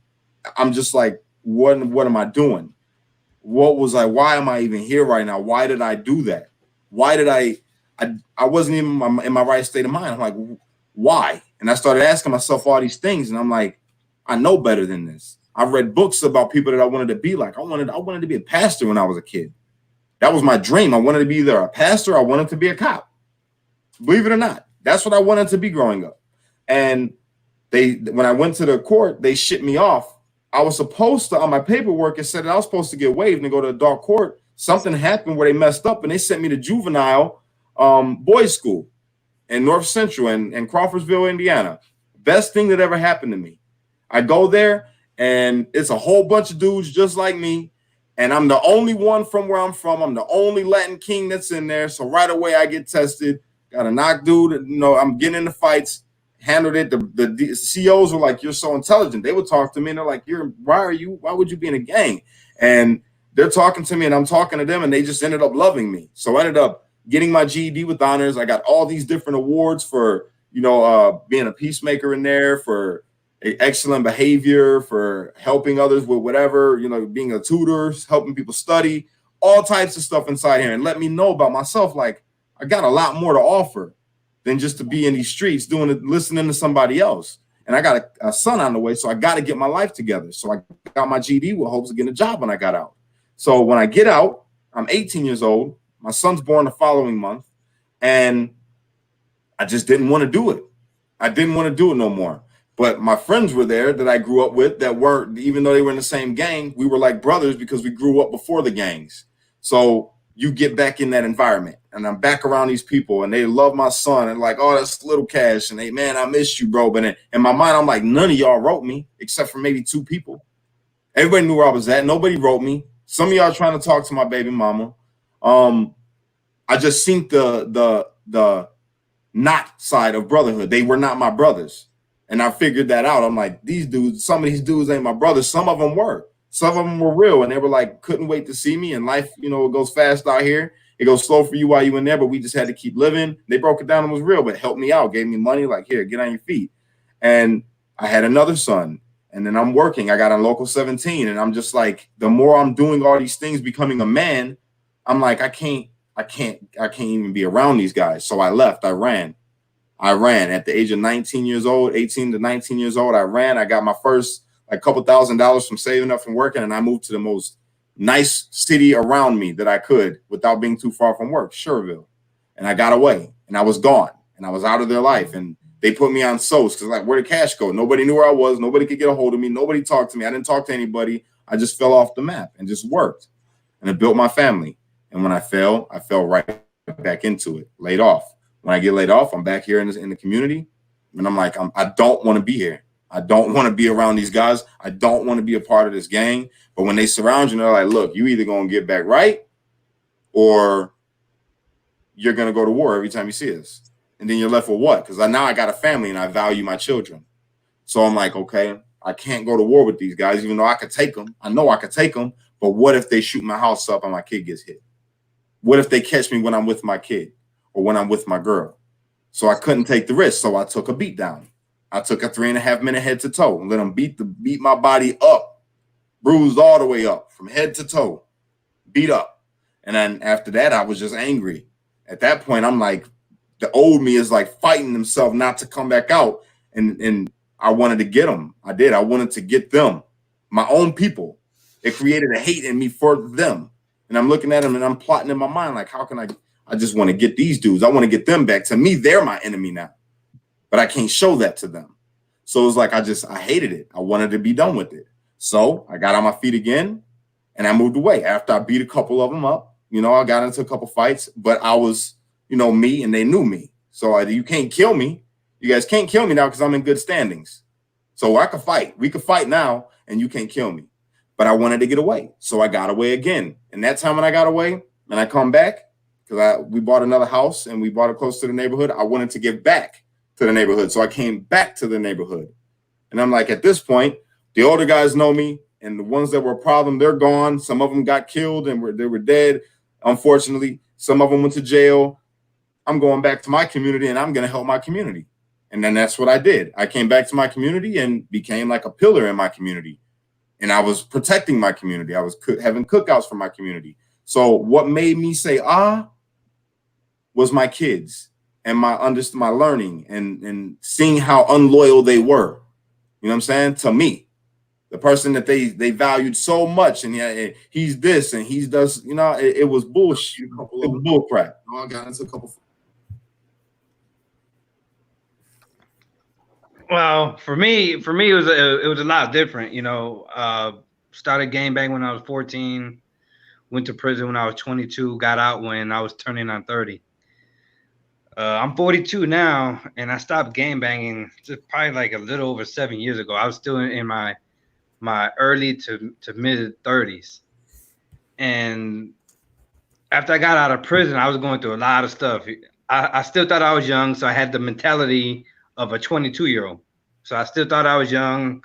I'm just like, what am I doing? Why am I even here right now? Why did I do that? Why did I wasn't even in my right state of mind. I'm like, why? And I started asking myself all these things, and I'm like, I know better than this. I read books about people that I wanted to be like. I wanted to be a pastor when I was a kid. That was my dream. I wanted to be either a pastor or I wanted to be a cop. Believe it or not, that's what I wanted to be growing up. And when I went to the court, they shipped me off. I was supposed to, on my paperwork, it said that I was supposed to get waived and go to adult court. Something happened where they messed up and they sent me to juvenile boys school in North Central in Crawfordsville, Indiana. Best thing that ever happened to me. I go there, and it's a whole bunch of dudes just like me, and I'm the only one from where I'm from. I'm the only Latin king that's in there, so right away I get tested. Got a knock dude. I'm getting into fights, handled it. The COs were like, you're so intelligent. They would talk to me, and they're like, why would you be in a gang? And they're talking to me, and I'm talking to them, and they just ended up loving me. So I ended up getting my GED with honors. I got all these different awards for being a peacemaker in there, for excellent behavior, for helping others with whatever, being a tutor, helping people study, all types of stuff inside here, and let me know about myself. Like, I got a lot more to offer than just to be in these streets doing it, listening to somebody else. And I got a son on the way, so I got to get my life together. So I got my GD with hopes of getting a job when I got out. So when I get out, I'm 18 years old. My son's born the following month, and I just didn't want to do it. I didn't want to do it no more. But my friends were there that I grew up with that weren't, even though they were in the same gang, we were like brothers because we grew up before the gangs. So you get back in that environment, and I'm back around these people, and they love my son, and like, oh, that's Little Cash, and they, man, I miss you, bro. But in my mind, I'm like, none of y'all wrote me except for maybe 2 people. Everybody knew where I was at. Nobody wrote me. Some of y'all trying to talk to my baby mama. I just seen the not side of brotherhood. They were not my brothers. And I figured that out. I'm like, these dudes, some of these dudes ain't my brothers. Some of them were. Some of them were real. And they were like, couldn't wait to see me. And life, it goes fast out here. It goes slow for you while you in there, but we just had to keep living. They broke it down and was real, but helped me out, gave me money, like, here, get on your feet. And I had another son. And then I'm working. I got on Local 17. And I'm just like, the more I'm doing all these things, becoming a man, I'm like, I can't even be around these guys. So I left. I ran at the age of 19 years old, 18 to 19 years old. I ran. I got my first like couple $1,000s from saving up from working, and I moved to the most nice city around me that I could without being too far from work, Sherville. And I got away, and I was gone, and I was out of their life. And they put me on SOS because, like, where the cash go? Nobody knew where I was. Nobody could get a hold of me. Nobody talked to me. I didn't talk to anybody. I just fell off the map and just worked, and it built my family. And when I fell right back into it, laid off. When I get laid off, I'm back here in the community, and I'm like, I don't want to be here. I don't want to be around these guys. I don't want to be a part of this gang. But when they surround you, they're like, look, you either going to get back right, or you're going to go to war every time you see us. And then you're left with what? Because now I got a family, and I value my children. So I'm like, okay, I can't go to war with these guys, even though I could take them. I know I could take them. But what if they shoot my house up and my kid gets hit? What if they catch me when I'm with my kid or when I'm with my girl? So I couldn't take the risk. So I took a beat down. I took a 3.5 minute head to toe and let them beat my body up, bruised all the way up from head to toe, beat up. And then after that, I was just angry. At that point, I'm like, the old me is like fighting himself not to come back out. And I wanted to get them. I did. I wanted to get them, my own people. It created a hate in me for them. And I'm looking at them and I'm plotting in my mind, like, how can I just want to get these dudes. I want to get them back. To me, they're my enemy now, but I can't show that to them. So it was like, I hated it. I wanted to be done with it. So I got on my feet again and I moved away after I beat a couple of them up. I got into a couple fights, but I was, me, and they knew me. So you can't kill me. You guys can't kill me now because I'm in good standings. So I could fight. We could fight now and you can't kill me. But I wanted to get away. So I got away again. And that time when I got away and I come back, because we bought another house and we bought it close to the neighborhood, I wanted to give back to the neighborhood. So I came back to the neighborhood. And I'm like, at this point, the older guys know me, and the ones that were a problem, they're gone. Some of them got killed and they were dead. Unfortunately, some of them went to jail. I'm going back to my community and I'm going to help my community. And then that's what I did. I came back to my community and became like a pillar in my community. And I was protecting my community. I was having cookouts for my community. So what made me say, was my kids and my learning and seeing how unloyal they were. You know what I'm saying? To me, the person that they valued so much, and he's this and he does, it was bullshit. It was bull crap. I got into a couple. Well, for me, it was a lot different. Started gangbang when I was 14, went to prison when I was 22, got out when I was turning on 30. I'm 42 now, and I stopped gangbanging just probably like a little over 7 years ago. I was still in my early to mid 30s, and after I got out of prison, I was going through a lot of stuff. I still thought I was young, so I had the mentality of a 22-year-old. So I still thought I was young.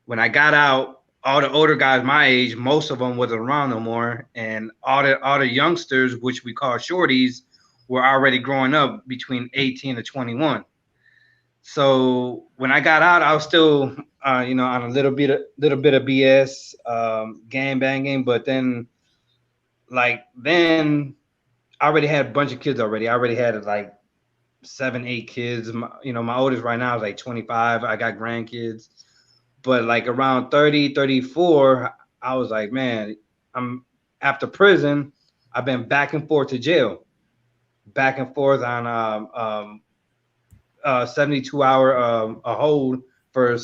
When I got out, all the older guys my age, most of them wasn't around no more, and all the youngsters, which we call shorties, were already growing up between 18 to 21. So when I got out, I was still, on a little bit of BS, gang banging. But then, then I already had a bunch of kids already. I already had like 7, 8 kids. My oldest right now is like 25. I got grandkids. But like around 30, 34, I was like, man, I'm after prison. I've been back and forth to jail, back and forth on 72-hour a hold for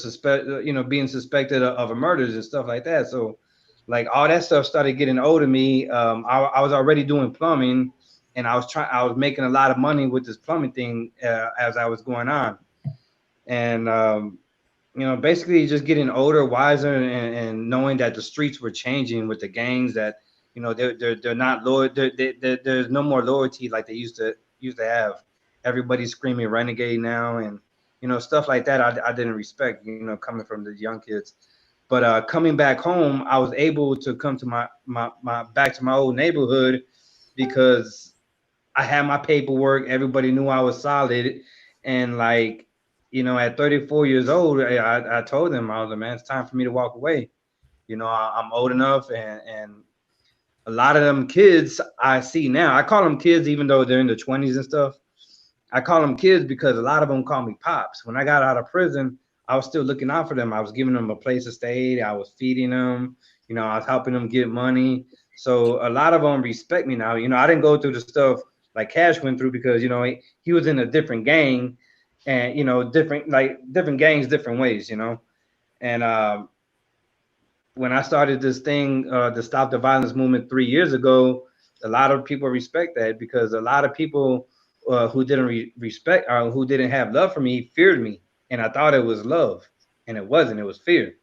being suspected of a murders and stuff like that. So like all that stuff started getting old to me. I was already doing plumbing, and I was making a lot of money with this plumbing thing as I was going on. And basically just getting older, wiser, and knowing that the streets were changing with the gangs, that they're not loyal. There's no more loyalty like they used to have. Everybody's screaming renegade now, and stuff like that. I didn't respect, coming from the young kids. But coming back home, I was able to come to my back to my old neighborhood because I had my paperwork. Everybody knew I was solid, and like, at 34 years old, I told them, I was like, man, it's time for me to walk away. I'm old enough, and a lot of them kids I see now, I call them kids even though they're in their 20s and stuff. I call them kids because a lot of them call me pops. When I got out of prison, I was still looking out for them. I was giving them a place to stay. I was feeding them. I was helping them get money. So a lot of them respect me now. I didn't go through the stuff like Cash went through because, he was in a different gang, and, different gangs, different ways, And when I started this thing, the Stop the Violence movement 3 years ago, a lot of people respect that because a lot of people who didn't respect or who didn't have love for me feared me, and I thought it was love, and it wasn't. It was fear.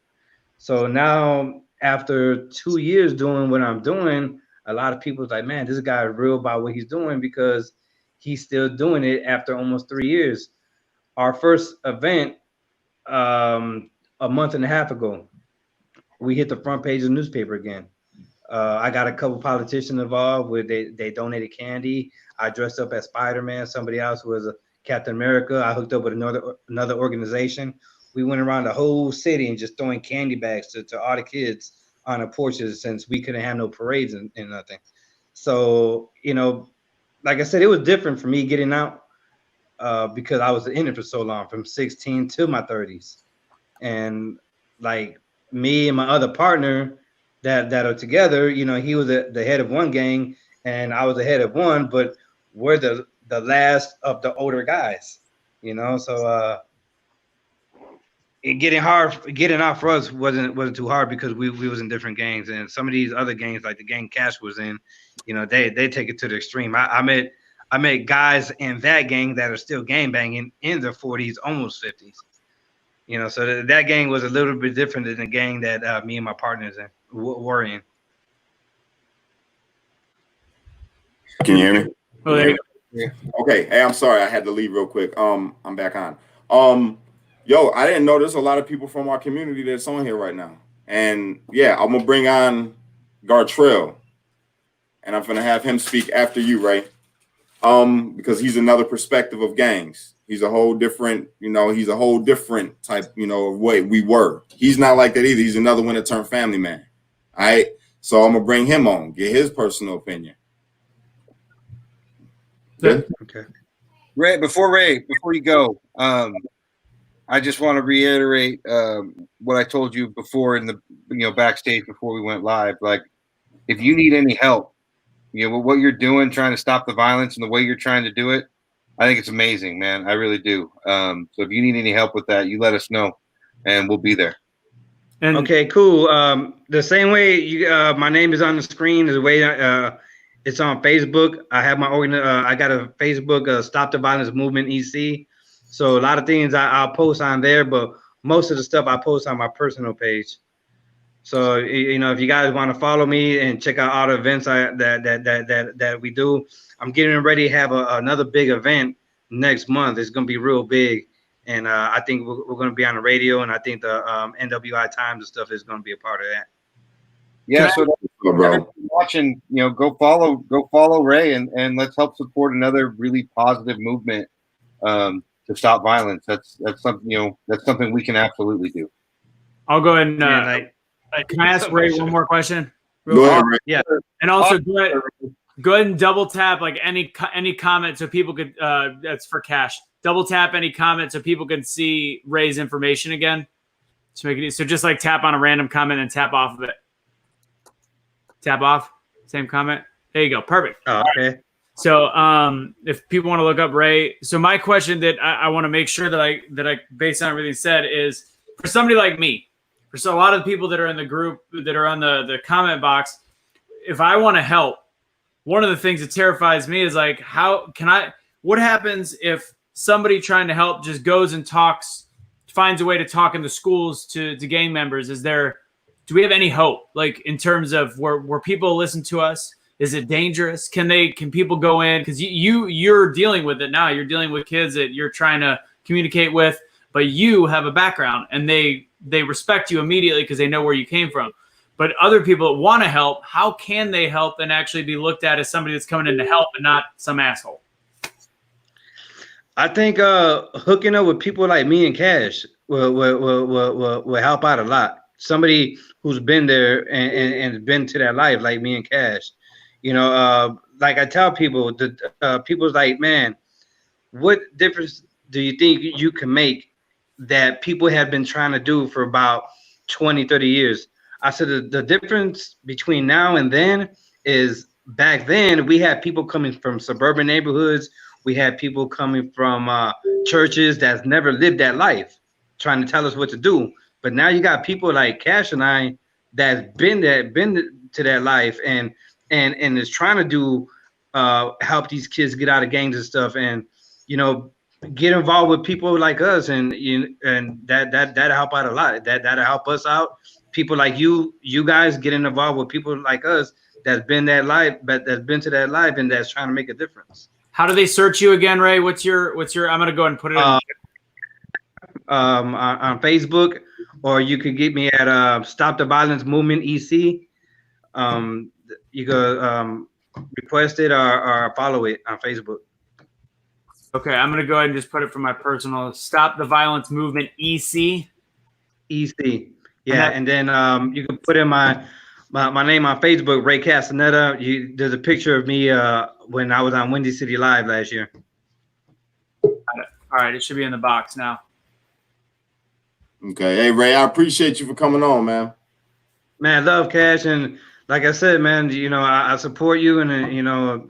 So now, after 2 years doing what I'm doing, a lot of people's like, man, this guy is real about what he's doing because he's still doing it after almost 3 years. Our first event, a month and a half ago, we hit the front page of the newspaper again. I got a couple politicians involved where they donated candy. I dressed up as Spider-Man. Somebody else was a Captain America. I hooked up with another organization. We went around the whole city and just throwing candy bags to all the kids on the porches since we couldn't have no parades and nothing. So, like I said, it was different for me getting out because I was in it for so long, from 16 to my 30s. And like me and my other partner that are together, he was the head of one gang and I was the head of one, but we're the last of the older guys, so getting out for us wasn't too hard because we was in different gangs, and some of these other gangs like the gang Cash was in, they take it to the extreme. I met guys in that gang that are still gang banging in their 40s, almost 50s. So that gang was a little bit different than the gang that me and my partners were in. Can you hear me? Oh, there you go. Yeah. Okay. Hey, I'm sorry. I had to leave real quick. I'm back on. Yo, I didn't know there's a lot of people from our community that's on here right now. And yeah, I'm gonna bring on Gartrell, and I'm gonna have him speak after you, Ray. Because he's another perspective of gangs. He's a whole different, he's a whole different type, way we were. He's not like that either. He's another one that turned family man. All right. So I'm gonna bring him on, get his personal opinion. Good. Okay. Ray, before you go, I just want to reiterate what I told you before in the backstage before we went live. Like, if you need any help, what you're doing, trying to stop the violence and the way you're trying to do it, I think it's amazing, man. I really do. So if you need any help with that, you let us know, and we'll be there. And okay, cool. The same way my name is on the screen is the way it's on Facebook. I have I got a Facebook, Stop the Violence Movement EC. So a lot of things I'll post on there, but most of the stuff I post on my personal page. So if you guys want to follow me and check out all the events that we do, I'm getting ready to have another big event next month. It's going to be real big, and I think we're going to be on the radio, and I think the NWI Times and stuff is going to be a part of that. Yeah, so watching, go follow Ray, and let's help support another really positive movement. to stop violence. That's something, that's something we can absolutely do. I'll go ahead and can I ask so Ray much. one more question? Go ahead, Ray. Yeah. And also go ahead and double tap like any comment so people could that's for Cash. Double tap any comment so people can see Ray's information again. To make it easy. So just like tap on a random comment and tap off of it. Tap off. Same comment. There you go. Perfect. Oh, okay. So if people want to look up Ray, so my question that I want to make sure that I based on everything said is for somebody like me, for a lot of the people that are in the group that are on the comment box, if I want to help, one of the things that terrifies me is like, what happens if somebody trying to help just goes and finds a way to talk in the schools to gang members? Do we have any hope? Like in terms of where people listen to us? Is it dangerous? Can people go in? Because you're dealing with it now. You're dealing with kids that you're trying to communicate with, but you have a background and they respect you immediately because they know where you came from. But other people that want to help, how can they help and actually be looked at as somebody that's coming in to help and not some asshole? I think hooking up with people like me and Cash will help out a lot. Somebody who's been there and been to that life like me and Cash. Like I tell people, people's like, man, what difference do you think you can make that people have been trying to do for about 20, 30 years? I said the difference between now and then is back then we had people coming from suburban neighborhoods. We had people coming from churches that's never lived that life trying to tell us what to do. But now you got people like Cash and I that's been to that life and is trying to do help these kids get out of gangs and stuff, and get involved with people like us, and that'll help out a lot. That'll help us out. People like you guys getting involved with people like us that's been to that life and that's trying to make a difference. How do they search you again, Ray? What's your? I'm gonna go ahead and put it in. On Facebook, or you could get me at Stop the Violence Movement EC. You could request it or follow it on Facebook. Okay, I'm gonna go ahead and just put it for my personal Stop the Violence Movement EC. EC. Yeah, and then you can put in my name on Facebook, Ray Castaneda. There's a picture of me when I was on Windy City Live last year. All right, it should be in the box now. Okay. Hey, Ray, I appreciate you for coming on, man. Man, love Cash, and like I said, man, I support you, and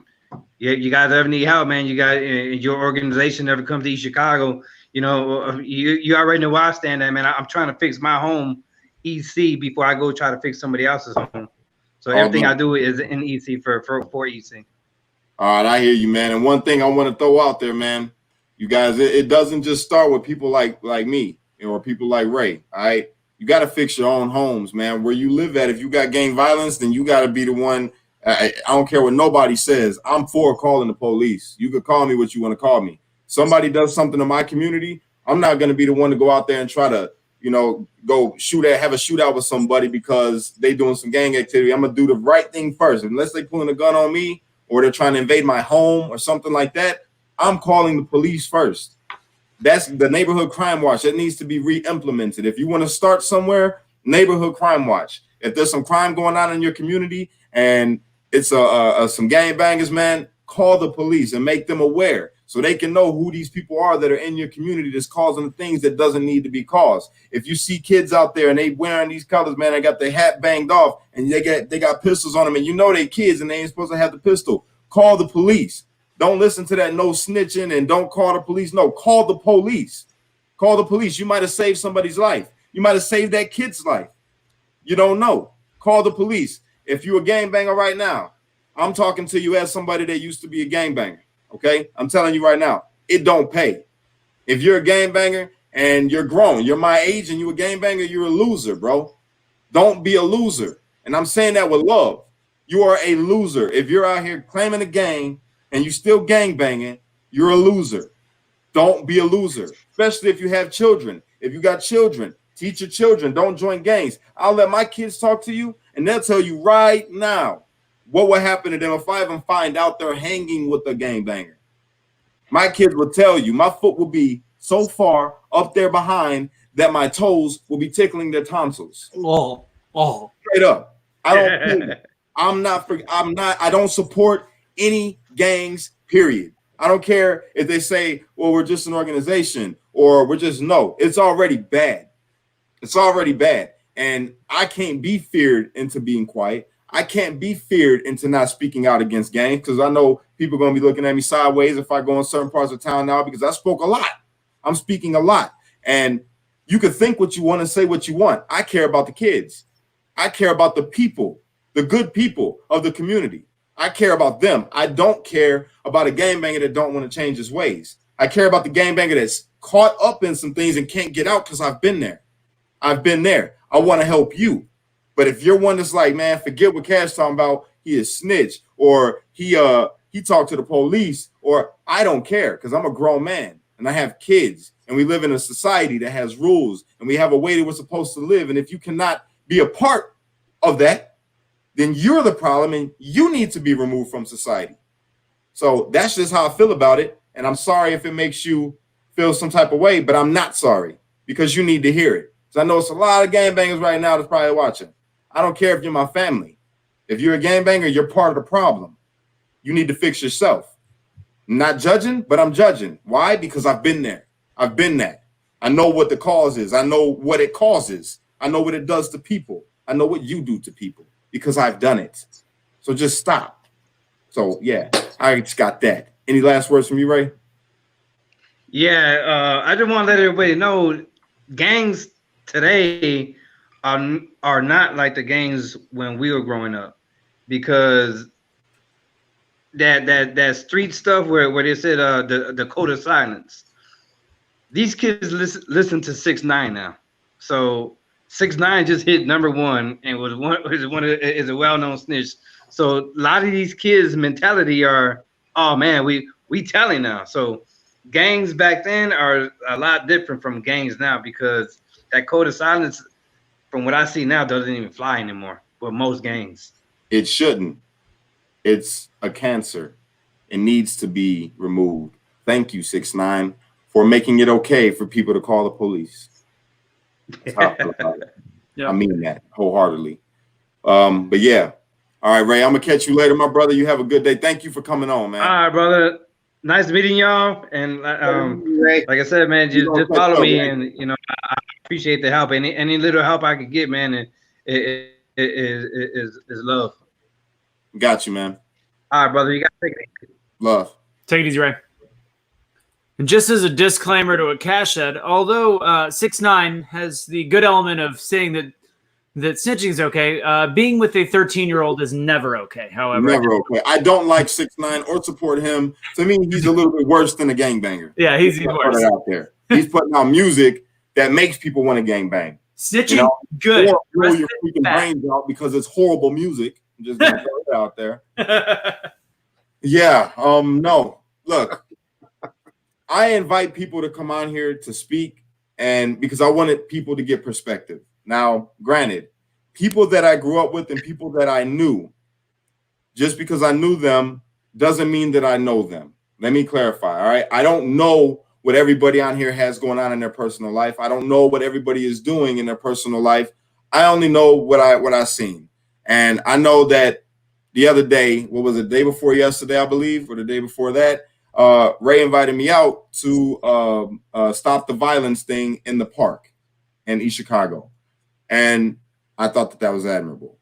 you guys ever need help, man, you got your organization ever come to East Chicago, you already know where I stand at, man. I'm trying to fix my home EC before I go try to fix somebody else's home. So everything I do is in EC for EC. All right, I hear you, man. And one thing I want to throw out there, man, you guys, it doesn't just start with people like me or people like Ray. All right, you got to fix your own homes, man. Where you live at, if you got gang violence, then you got to be the one. I don't care what nobody says. I'm for calling the police. You could call me what you want to call me. Somebody does something to my community, I'm not going to be the one to go out there and try to, go have a shootout with somebody because they doing some gang activity. I'm going to do the right thing first. Unless they pulling a gun on me or they're trying to invade my home or something like that, I'm calling the police first. That's the neighborhood crime watch. That needs to be re-implemented. If you want to start somewhere, neighborhood crime watch. If there's some crime going on in your community and it's some gangbangers, man, call the police and make them aware so they can know who these people are that are in your community that's causing things that doesn't need to be caused. If you see kids out there and they wearing these colors, man, they got their hat banged off and they got pistols on them, and they kids and they ain't supposed to have the pistol, call the police. Don't listen to that no snitching and don't call the police. No, call the police. Call the police. You might have saved somebody's life. You might have saved that kid's life. You don't know. Call the police. If you're a gangbanger right now, I'm talking to you as somebody that used to be a gangbanger. Okay, I'm telling you right now, it don't pay. If you're a gangbanger and you're grown, you're my age and you're a gangbanger, you're a loser, bro. Don't be a loser. And I'm saying that with love. You are a loser. If you're out here claiming a gang and you still gangbanging, you're a loser. Don't be a loser, especially if you have children. If you got children, teach your children, don't join gangs. I'll let my kids talk to you and they'll tell you right now what will happen to them if I even find out they're hanging with a gangbanger. My kids will tell you, my foot will be so far up there behind that my toes will be tickling their tonsils. Oh, Straight up. I don't care. I don't support any gangs, period. I don't care if they say, well, we're just an organization or we're just, no, it's already bad. It's already bad. And I can't be feared into being quiet. I can't be feared into not speaking out against gangs, because I know people are going to be looking at me sideways if I go in certain parts of town now, because I spoke a lot. I'm speaking a lot. And you can think what you want and say what you want. I care about the kids. I care about the people, the good people of the community. I care about them. I don't care about a gangbanger that don't want to change his ways. I care about the gangbanger that's caught up in some things and can't get out, because I've been there. I've been there. I want to help you. But if you're one that's like, man, forget what Cash talking about, he is snitch, or he talked to the police, or I don't care, because I'm a grown man and I have kids and we live in a society that has rules and we have a way that we're supposed to live. And if you cannot be a part of that, then you're the problem and you need to be removed from society. So that's just how I feel about it. And I'm sorry if it makes you feel some type of way, but I'm not sorry, because you need to hear it. So I know it's a lot of gangbangers right now that's probably watching. I don't care if you're my family. If you're a gangbanger, you're part of the problem. You need to fix yourself. I'm not judging, but I'm judging. Why? Because I've been there. I've been that. I know what the cause is. I know what it causes. I know what it does to people. I know what you do to people, because I've done it. So just stop. So yeah, I just got that. Any last words from you, Ray? Yeah, I just want to let everybody know, gangs today are not like the gangs when we were growing up, because that street stuff where they said the code of silence. These kids listen to 6ix9ine now, so 6ix9ine just hit #1 and is a well-known snitch. So a lot of these kids' mentality are, oh man, we telling now. So gangs back then are a lot different from gangs now, because that code of silence, from what I see now, doesn't even fly anymore with most gangs. It shouldn't. It's a cancer. It needs to be removed. Thank you, 6ix9ine, for making it okay for people to call the police. That's how I feel about it. yeah. I mean that wholeheartedly. But yeah. All right, Ray, I'm gonna catch you later, my brother. You have a good day. Thank you for coming on, man. All right, brother. Nice meeting y'all. And like I said, man, just follow me, and I appreciate the help. Any little help I could get, man, it is love. Got you, man. All right, brother. You got to take it. Love. Take it easy, Ray. And just as a disclaimer to what Cash said, although 6ix9ine has the good element of saying that snitching is okay, being with a 13-year-old is never okay. However, Never okay. I don't like 6ix9ine or support him. To me, he's a little bit worse than a gangbanger. Yeah, he's worse. Put it out there. He's putting out music that makes people want to gangbang. Snitching, good. Or blow your freaking brains out because it's horrible music. I'm just gonna throw it out there. Yeah. No. Look, I invite people to come on here to speak, and because I wanted people to get perspective. Now, granted, people that I grew up with and people that I knew, just because I knew them doesn't mean that I know them. Let me clarify. All right. I don't know what everybody on here has going on in their personal life. I don't know what everybody is doing in their personal life. I only know what I've seen. And I know that the other day, what was it, day before yesterday, I believe, or the day before that, Ray invited me out to stop the violence thing in the park in East Chicago. And I thought that was admirable.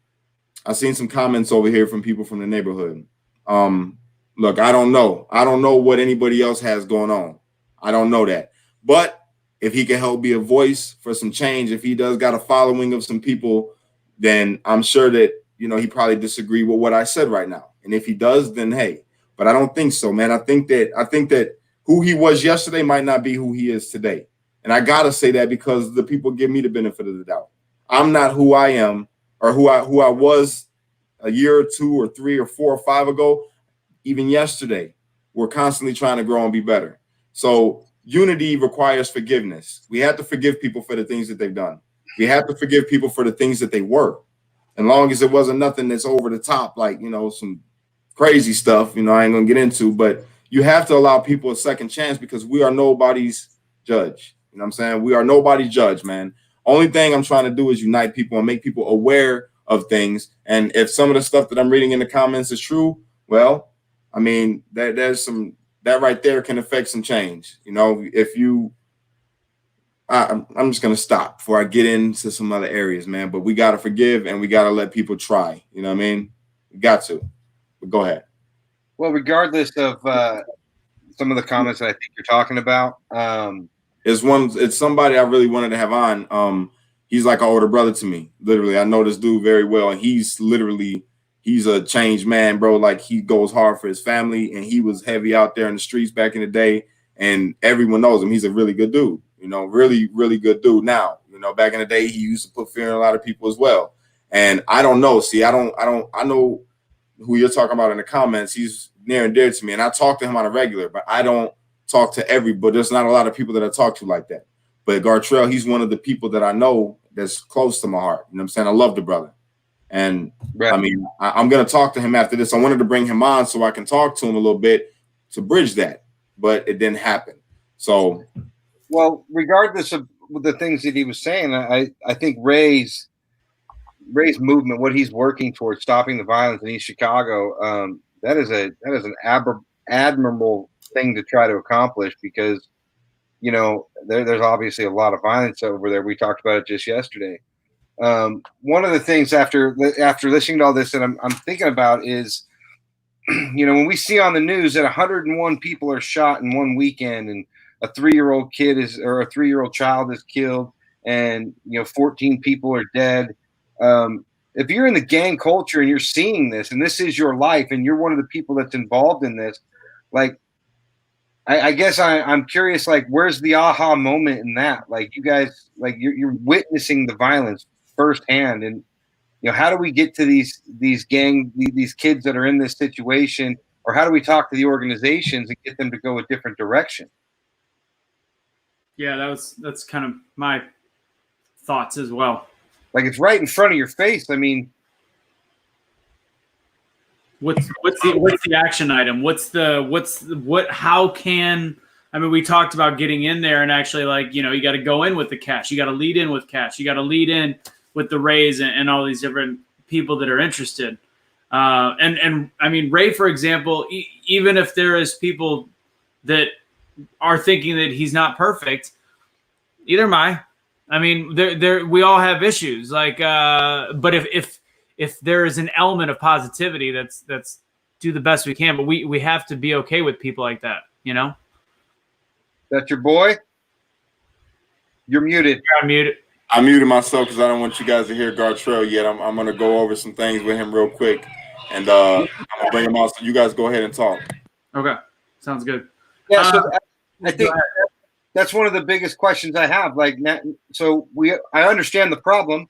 I've seen some comments over here from people from the neighborhood. Look, I don't know. I don't know what anybody else has going on. I don't know that. But if he can help be a voice for some change, if he does got a following of some people, then I'm sure that, he probably disagree with what I said right now. And if he does, then hey. But I don't think so, man. I think that who he was yesterday might not be who he is today. And I gotta say that because the people give me the benefit of the doubt. I'm not who I am or who I was a year or 2 or 3 or 4 or 5 ago. Even yesterday, we're constantly trying to grow and be better. So unity requires forgiveness. We have to forgive people for the things that they've done. We have to forgive people for the things that they were. As long as it wasn't nothing that's over the top, like, some crazy stuff, I ain't gonna get into, but you have to allow people a second chance because we are nobody's judge. You know what I'm saying? We are nobody's judge, man. Only thing I'm trying to do is unite people and make people aware of things. And if some of the stuff that I'm reading in the comments is true, well, I mean, there's some that right there can affect some change. You know, if you, I'm just gonna stop before I get into some other areas, man. But we gotta forgive and we gotta let people try. You know what I mean? We got to. But go ahead. Well, regardless of some of the comments that I think you're talking about, It's somebody I really wanted to have on. He's like an older brother to me. Literally, I know this dude very well, and he's a changed man, bro. Like, he goes hard for his family, and he was heavy out there in the streets back in the day, and everyone knows him. He's a really good dude, you know, really, really good dude. Now, you know, back in the day, he used to put fear in a lot of people as well. And I don't know. See, I know who you're talking about in the comments. He's near and dear to me, and I talk to him on a regular, but I don't talk to everybody. There's not a lot of people that I talk to like that. But Gartrell, he's one of the people that I know that's close to my heart. You know what I'm saying? I love the brother. And right. I mean, I'm going to talk to him after this. I wanted to bring him on so I can talk to him a little bit to bridge that, but it didn't happen. So, well, regardless of the things that he was saying, I think Ray's movement, what he's working towards, stopping the violence in East Chicago, that is an admirable thing to try to accomplish, because, you know, there's obviously a lot of violence over there. We talked about it just yesterday. One of the things after listening to all this that I'm thinking about is, you know, when we see on the news that 101 people are shot in one weekend, and a 3-year-old kid or a 3-year-old child is killed, and, you know, 14 people are dead. If you're in the gang culture and you're seeing this, and this is your life, and you're one of the people that's involved in this, like, I guess I'm curious, like, where's the aha moment in that? Like, you guys, like, you're witnessing the violence firsthand, and, you know, how do we get to these kids that are in this situation, or how do we talk to the organizations and get them to go a different direction? Yeah, that's kind of my thoughts as well. Like, it's right in front of your face. I mean, what's the action item? How can, I mean, we talked about getting in there and actually, like, you know, you got to go in with the cash. You got to lead in with cash. You got to lead in with the Rays and all these different people that are interested. And I mean, Ray, for example, even if there is people that are thinking that he's not perfect, either am I. I mean, we all have issues. Like, but if there is an element of positivity, that's do the best we can. But we have to be okay with people like that, you know. That's your boy. You're muted. I'm muted. I muted myself because I don't want you guys to hear Gartrell yet. I'm going to go over some things with him real quick, and I'm going to bring him out. So you guys go ahead and talk. Okay, sounds good. Yeah, so I think that's one of the biggest questions I have. Like, so I understand the problem.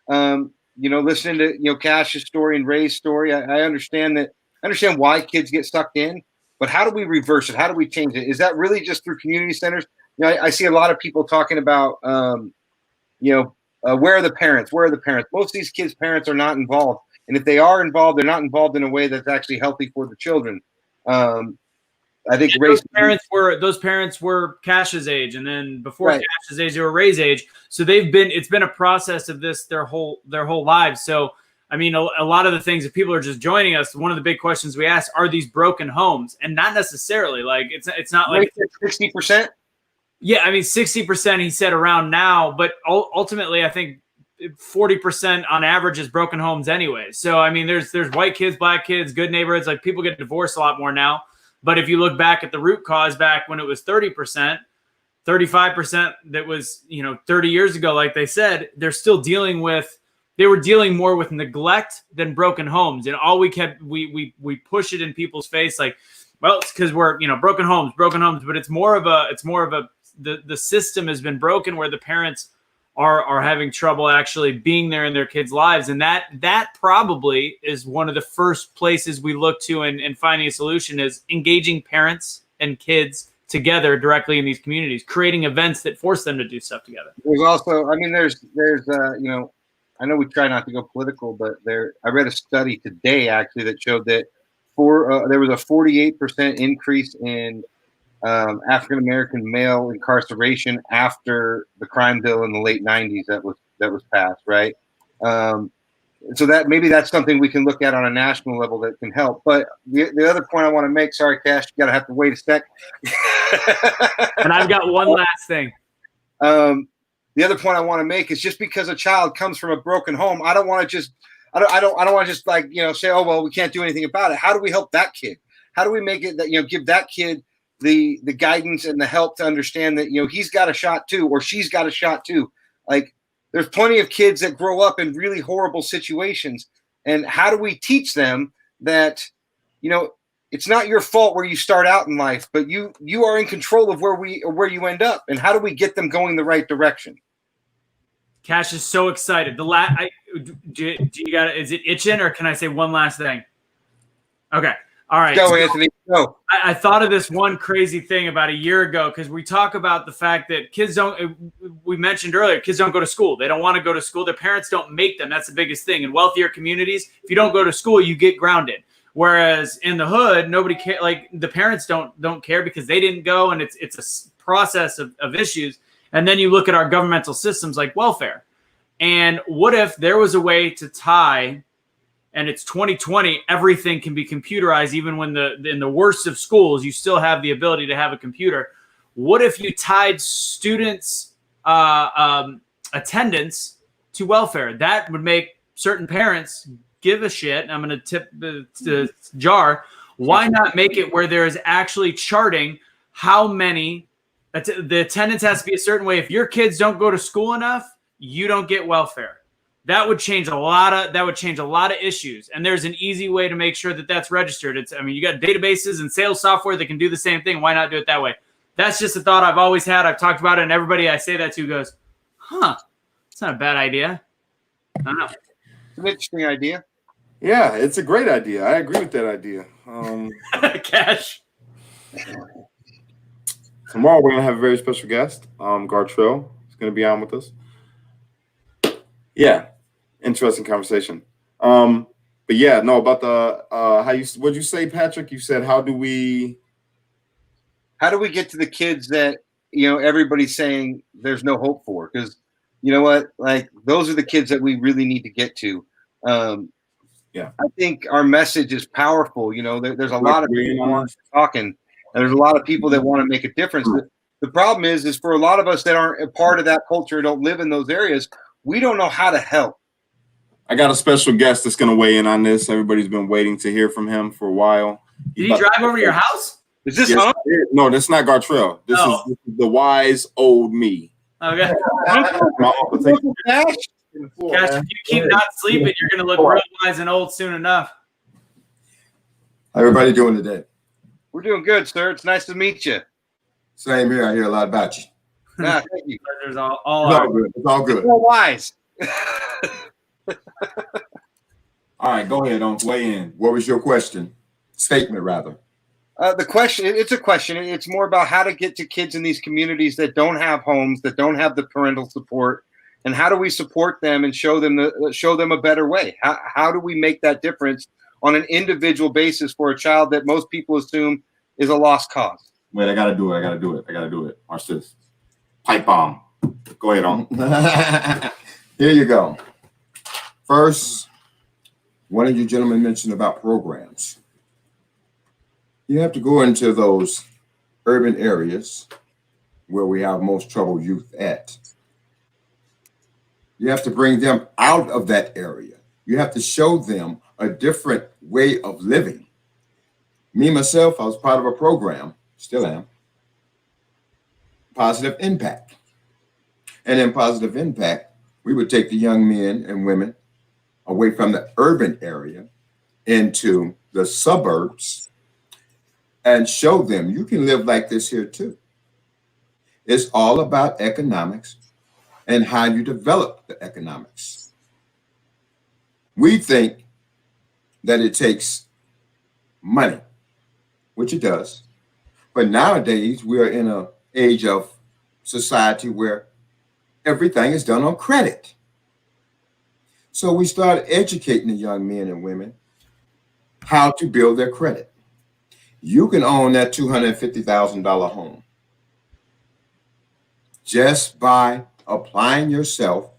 You know, listening to, you know, Cash's story and Ray's story, I understand that. I understand why kids get sucked in, but how do we reverse it? How do we change it? Is that really just through community centers? You know, I see a lot of people talking about, you know, where are the parents? Where are the parents? Most of these kids' parents are not involved, and if they are involved, they're not involved in a way that's actually healthy for the children. I think those parents were Cash's age, and then before Cash's age, they were Ray's age. So it's been a process of this their whole lives. So I mean, a lot of the things, if people are just joining us, one of the big questions we ask are these broken homes, and not necessarily like it's not like 60%. Yeah, I mean 60% he said around now, but ultimately I think 40% on average is broken homes anyway. So I mean, there's white kids, black kids, good neighborhoods. Like, people get divorced a lot more now. But if you look back at the root cause back when it was 30%, 35% that was, you know, 30 years ago, like they said, they were dealing more with neglect than broken homes. And all we push it in people's face, like, well, it's because we're, you know, broken homes, but it's more of the system has been broken where the parents are having trouble actually being there in their kids' lives. And that probably is one of the first places we look to in finding a solution, is engaging parents and kids together directly in these communities, creating events that force them to do stuff together. There's also, I mean, there's you know, I know we try not to go political, but I read a study today actually that showed that there was a 48% increase in African American male incarceration after the crime bill in the late '90s that was passed, right? So that maybe that's something we can look at on a national level that can help. But the other point I want to make, sorry, Cash, you gotta have to wait a sec. And I've got one last thing. The other point I want to make is just because a child comes from a broken home, I don't want to just like, say, oh, well, we can't do anything about it. How do we help that kid? How do we make it that, give that kid the guidance and the help to understand that, he's got a shot too, or she's got a shot too. Like, there's plenty of kids that grow up in really horrible situations. And how do we teach them that, it's not your fault where you start out in life, but you are in control of where you end up. And how do we get them going the right direction? Cash is so excited. Do you got it? Is it itching, or can I say one last thing? Okay. All right. Go, Anthony. Go. I thought of this one crazy thing about a year ago, because we talk about the fact that we mentioned earlier, kids don't go to school. They don't want to go to school. Their parents don't make them. That's the biggest thing. In wealthier communities, if you don't go to school, you get grounded. Whereas in the hood, nobody care. Like, the parents don't care because they didn't go, and it's a process of issues. And then you look at our governmental systems like welfare. And what if there was a way to tie, and it's 2020, everything can be computerized, even when in the worst of schools, you still have the ability to have a computer. What if you tied students' attendance to welfare? That would make certain parents give a shit. I'm going to tip the jar. Why not make it where there is actually charting how many the attendance has to be a certain way. If your kids don't go to school enough, you don't get welfare. That would change a lot of issues. And there's an easy way to make sure that that's registered. You got databases and sales software that can do the same thing. Why not do it that way? That's just a thought I've always had. I've talked about it, and everybody I say that to goes, it's not a bad idea. I don't know. It's an interesting idea. Yeah, it's a great idea. I agree with that idea. Cash. Tomorrow we're gonna have a very special guest. Gartrell is gonna be on with us. Yeah, interesting conversation. But yeah, no, about the what'd you say, Patrick? You said how do we get to the kids that everybody's saying there's no hope for? Because you know what, like, those are the kids that we really need to get to. Yeah, I think our message is powerful. There's a lot of people talking. And there's a lot of people that want to make a difference. The problem is for a lot of us that aren't a part of that culture, don't live in those areas, we don't know how to help. I got a special guest that's going to weigh in on this. Everybody's been waiting to hear from him for a while. Did he drive over to your house? Is this No, that's not Gartrell. This is the wise old me. Okay. Cash, if you keep not sleeping, you're going to look real wise and old soon enough. How everybody doing today? We're doing good, sir. It's nice to meet you. Same here. I hear a lot about you. Nah, thank you. There's It's all good. It's all good. You're wise. All right, go ahead. Weigh in. What was your question? Statement, rather. The question, it's a question. It's more about how to get to kids in these communities that don't have homes, that don't have the parental support, and how do we support them and show them a better way? How do we make that difference on an individual basis for a child that most people assume is a lost cause? Wait, I gotta do it. Watch this. Pipe bomb. Go ahead on. Here you go. First, one of you gentlemen mentioned about programs. You have to go into those urban areas where we have most troubled youth at. You have to bring them out of that area. You have to show them a different way of living. Me, myself, I was part of a program, still am, Positive Impact. And in Positive Impact, we would take the young men and women away from the urban area into the suburbs and show them you can live like this here too. It's all about economics and how you develop the economics. We think that it takes money, which it does. But nowadays, we're in an age of society where everything is done on credit. So we started educating the young men and women how to build their credit. You can own that $250,000 home just by applying yourself,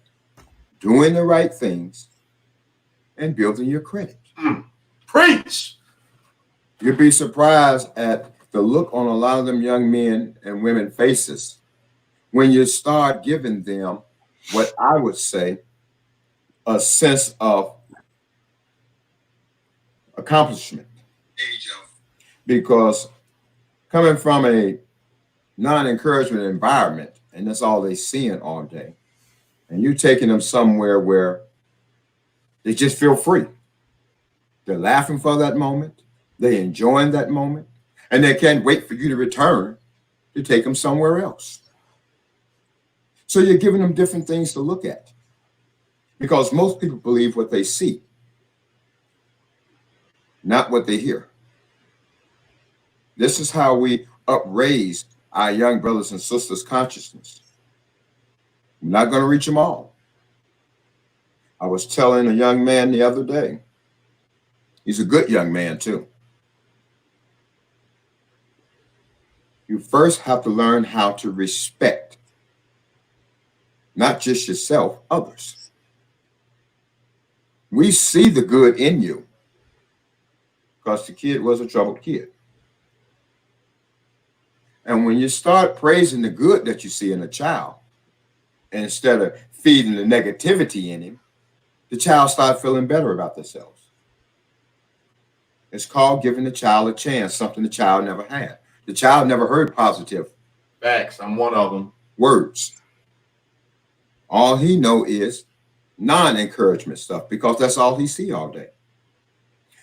doing the right things, and building your credit. Preach. You'd be surprised at the look on a lot of them young men and women faces when you start giving them what I would say a sense of accomplishment. Because coming from a non-encouragement environment, and that's all they seeing all day, and you taking them somewhere where they just feel free. They're laughing for that moment. They're enjoying that moment. And they can't wait for you to return to take them somewhere else. So you're giving them different things to look at. Because most people believe what they see, not what they hear. This is how we upraise our young brothers and sisters' consciousness. We're not going to reach them all. I was telling a young man the other day, he's a good young man too. You first have to learn how to respect, not just yourself, others. We see the good in you because the kid was a troubled kid. And when you start praising the good that you see in a child, instead of feeding the negativity in him, the child starts feeling better about themselves. It's called giving the child a chance, something the child never had. The child never heard positive Facts. I'm one of them. words. All he know is non-encouragement stuff because that's all he see all day.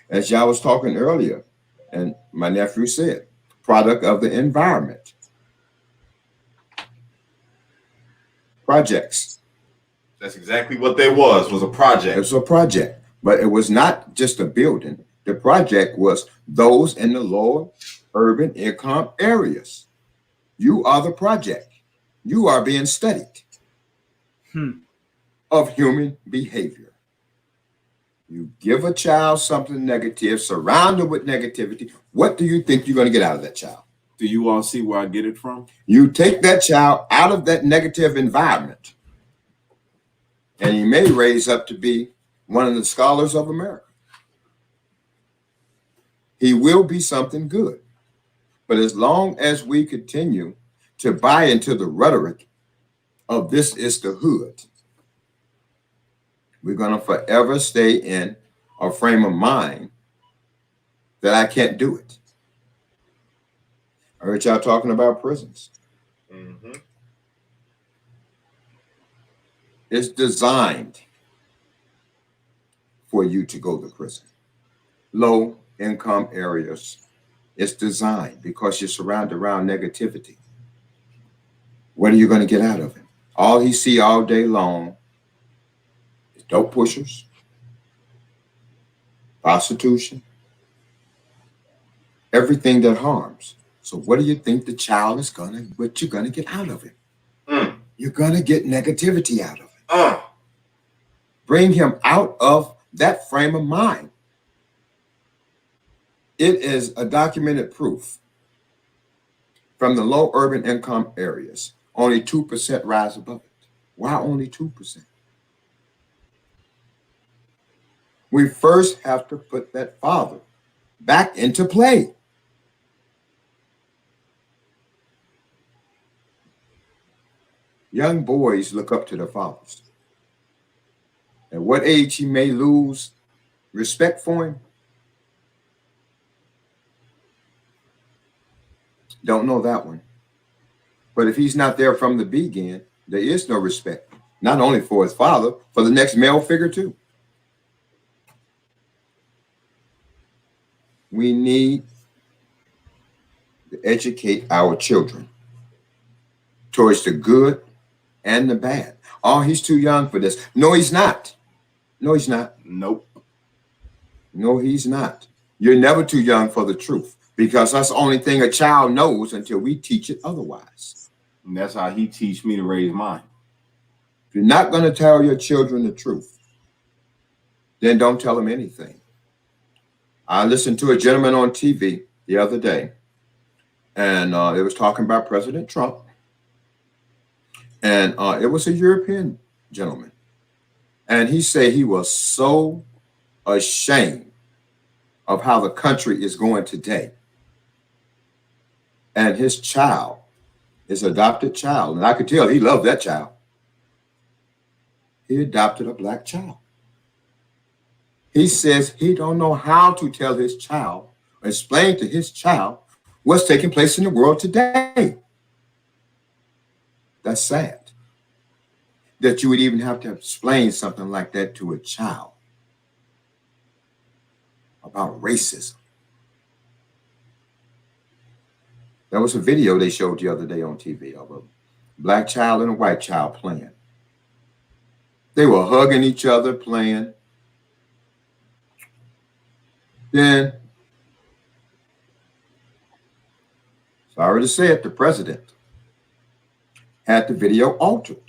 As y'all was talking earlier, and my nephew said, product of the environment. Projects. That's exactly what they was a project. It was a project, but it was not just a building. The project was those in the lower urban income areas. You are the project. You are being studied of human behavior. You give a child something negative, surrounded with negativity. What do you think you're going to get out of that child? Do you all see where I get it from? You take that child out of that negative environment, and he may raise up to be one of the scholars of America. He will be something good. But as long as we continue to buy into the rhetoric of this is the hood, we're going to forever stay in a frame of mind that I can't do it. I heard y'all talking about prisons. Mm-hmm. It's designed for you to go to prison. Low income areas, it's designed because you're surrounded around negativity. What are you going to get out of it? All he see all day long is dope pushers, prostitution, everything that harms. So what do you think the child is what you're gonna get out of it? You're gonna get negativity out of it. Bring him out of that frame of mind. It is a documented proof from the low urban income areas. Only 2% rise above it. Why only 2%? We first have to put that father back into play. Young boys look up to their fathers. At what age he may lose respect for him, don't know that one. But if he's not there from the beginning, there is no respect, not only for his father, for the next male figure too. We need to educate our children towards the good and the bad. Oh, he's too young for this. No, he's not. No, he's not. Nope. No, he's not. You're never too young for the truth because that's the only thing a child knows until we teach it otherwise. And that's how he teach me to raise mine. If you're not going to tell your children the truth, then don't tell them anything. I listened to a gentleman on TV the other day, and it was talking about President Trump, and it was a European gentleman, and he said he was so ashamed of how the country is going today, and his child, his adopted child, and I could tell he loved that child. He adopted a black child. He says he don't know how to tell his child, explain to his child what's taking place in the world today. That's sad that you would even have to explain something like that to a child about racism. There was a video they showed the other day on TV of a black child and a white child playing. They were hugging each other, playing. Then, sorry to say it, the president had the video altered.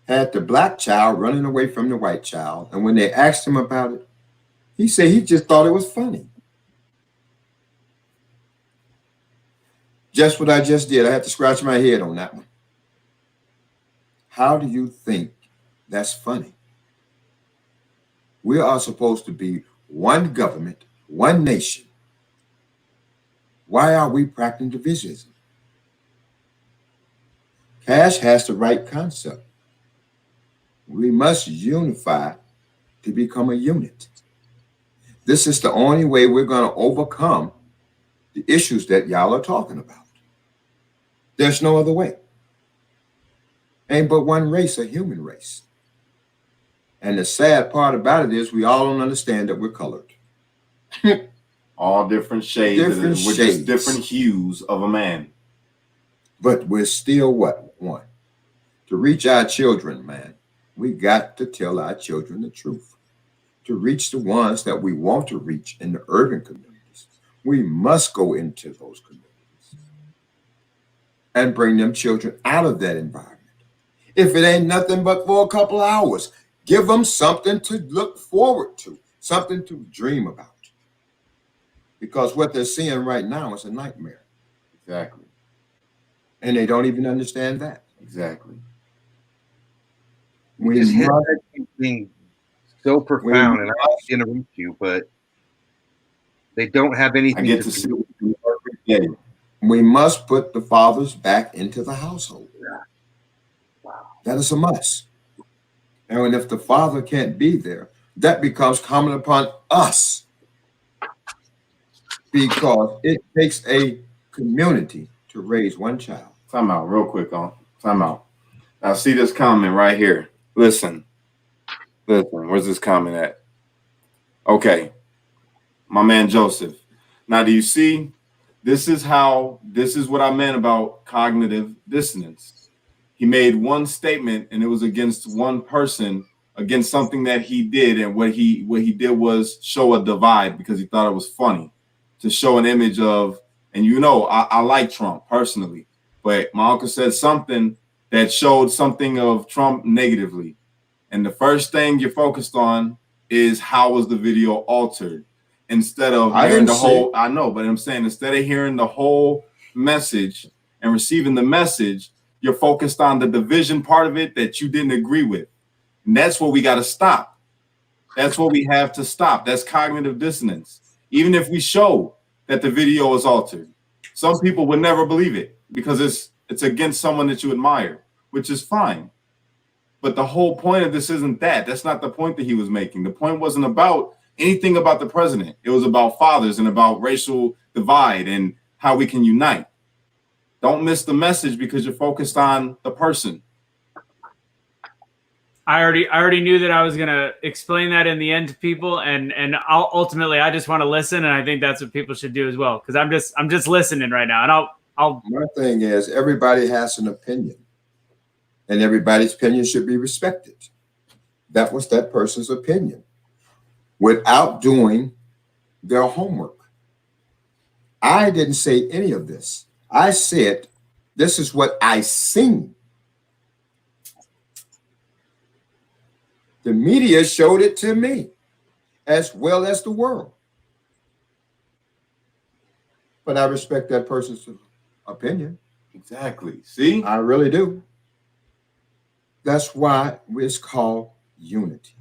Had the black child running away from the white child. And when they asked him about it, he said he just thought it was funny. Just what I just did. I had to scratch my head on that one. How do you think that's funny? We are supposed to be one government, one nation. Why are we practicing divisionism? Cash has the right concept. We must unify to become a unit. This is the only way we're going to overcome the issues that y'all are talking about. There's no other way. Ain't but one race, a human race. And the sad part about it is we all don't understand that we're colored. All different shades, Different with just shades. different hues of a man. But we're still what? One. To reach our children, man, we got to tell our children the truth. To reach the ones that we want to reach in the urban communities, we must go into those communities and bring them children out of that environment. If it ain't nothing but for a couple hours, give them something to look forward to, something to dream about. Because what they're seeing right now is a nightmare. Exactly. And they don't even understand that. Exactly. We Just hit must, something so profound, and I don't mean to interrupt you, but they don't have I anything get to to see do. it every day. we must put the fathers back into the household. That is a must. And if the father can't be there, that becomes common upon us. Because it takes a community to raise one child. Time out real quick on. Time out. Now see this comment right here. Listen. Where's this comment at? Okay. My man Joseph. Now do you see? This is what I meant about cognitive dissonance. He made one statement and it was against one person, against something that he did, and what he did was show a divide because he thought it was funny to show an image of, and I like Trump personally, but my uncle said something that showed something of Trump negatively. And the first thing you're focused on is how was the video altered instead of hearing the whole. I know, but I'm saying instead of hearing the whole message and receiving the message, you're focused on the division part of it that you didn't agree with. And that's what we got to stop. That's what we have to stop. That's cognitive dissonance. Even if we show that the video is altered, some people would never believe it because it's against someone that you admire, which is fine. But the whole point of this isn't that. That's not the point that he was making. The point wasn't about anything about the president. It was about fathers and about racial divide and how we can unite. Don't miss the message because you're focused on the person. I already knew that I was gonna explain that in the end to people, and ultimately I just want to listen, and I think that's what people should do as well, because I'm just listening right now, and I'll. My thing is everybody has an opinion, and everybody's opinion should be respected. That was that person's opinion, without doing their homework. I didn't say any of this. I said this is what I seen. The media showed it to me as well as the world. but I respect that person's opinion. Exactly. See? I really do. That's why it's called unity.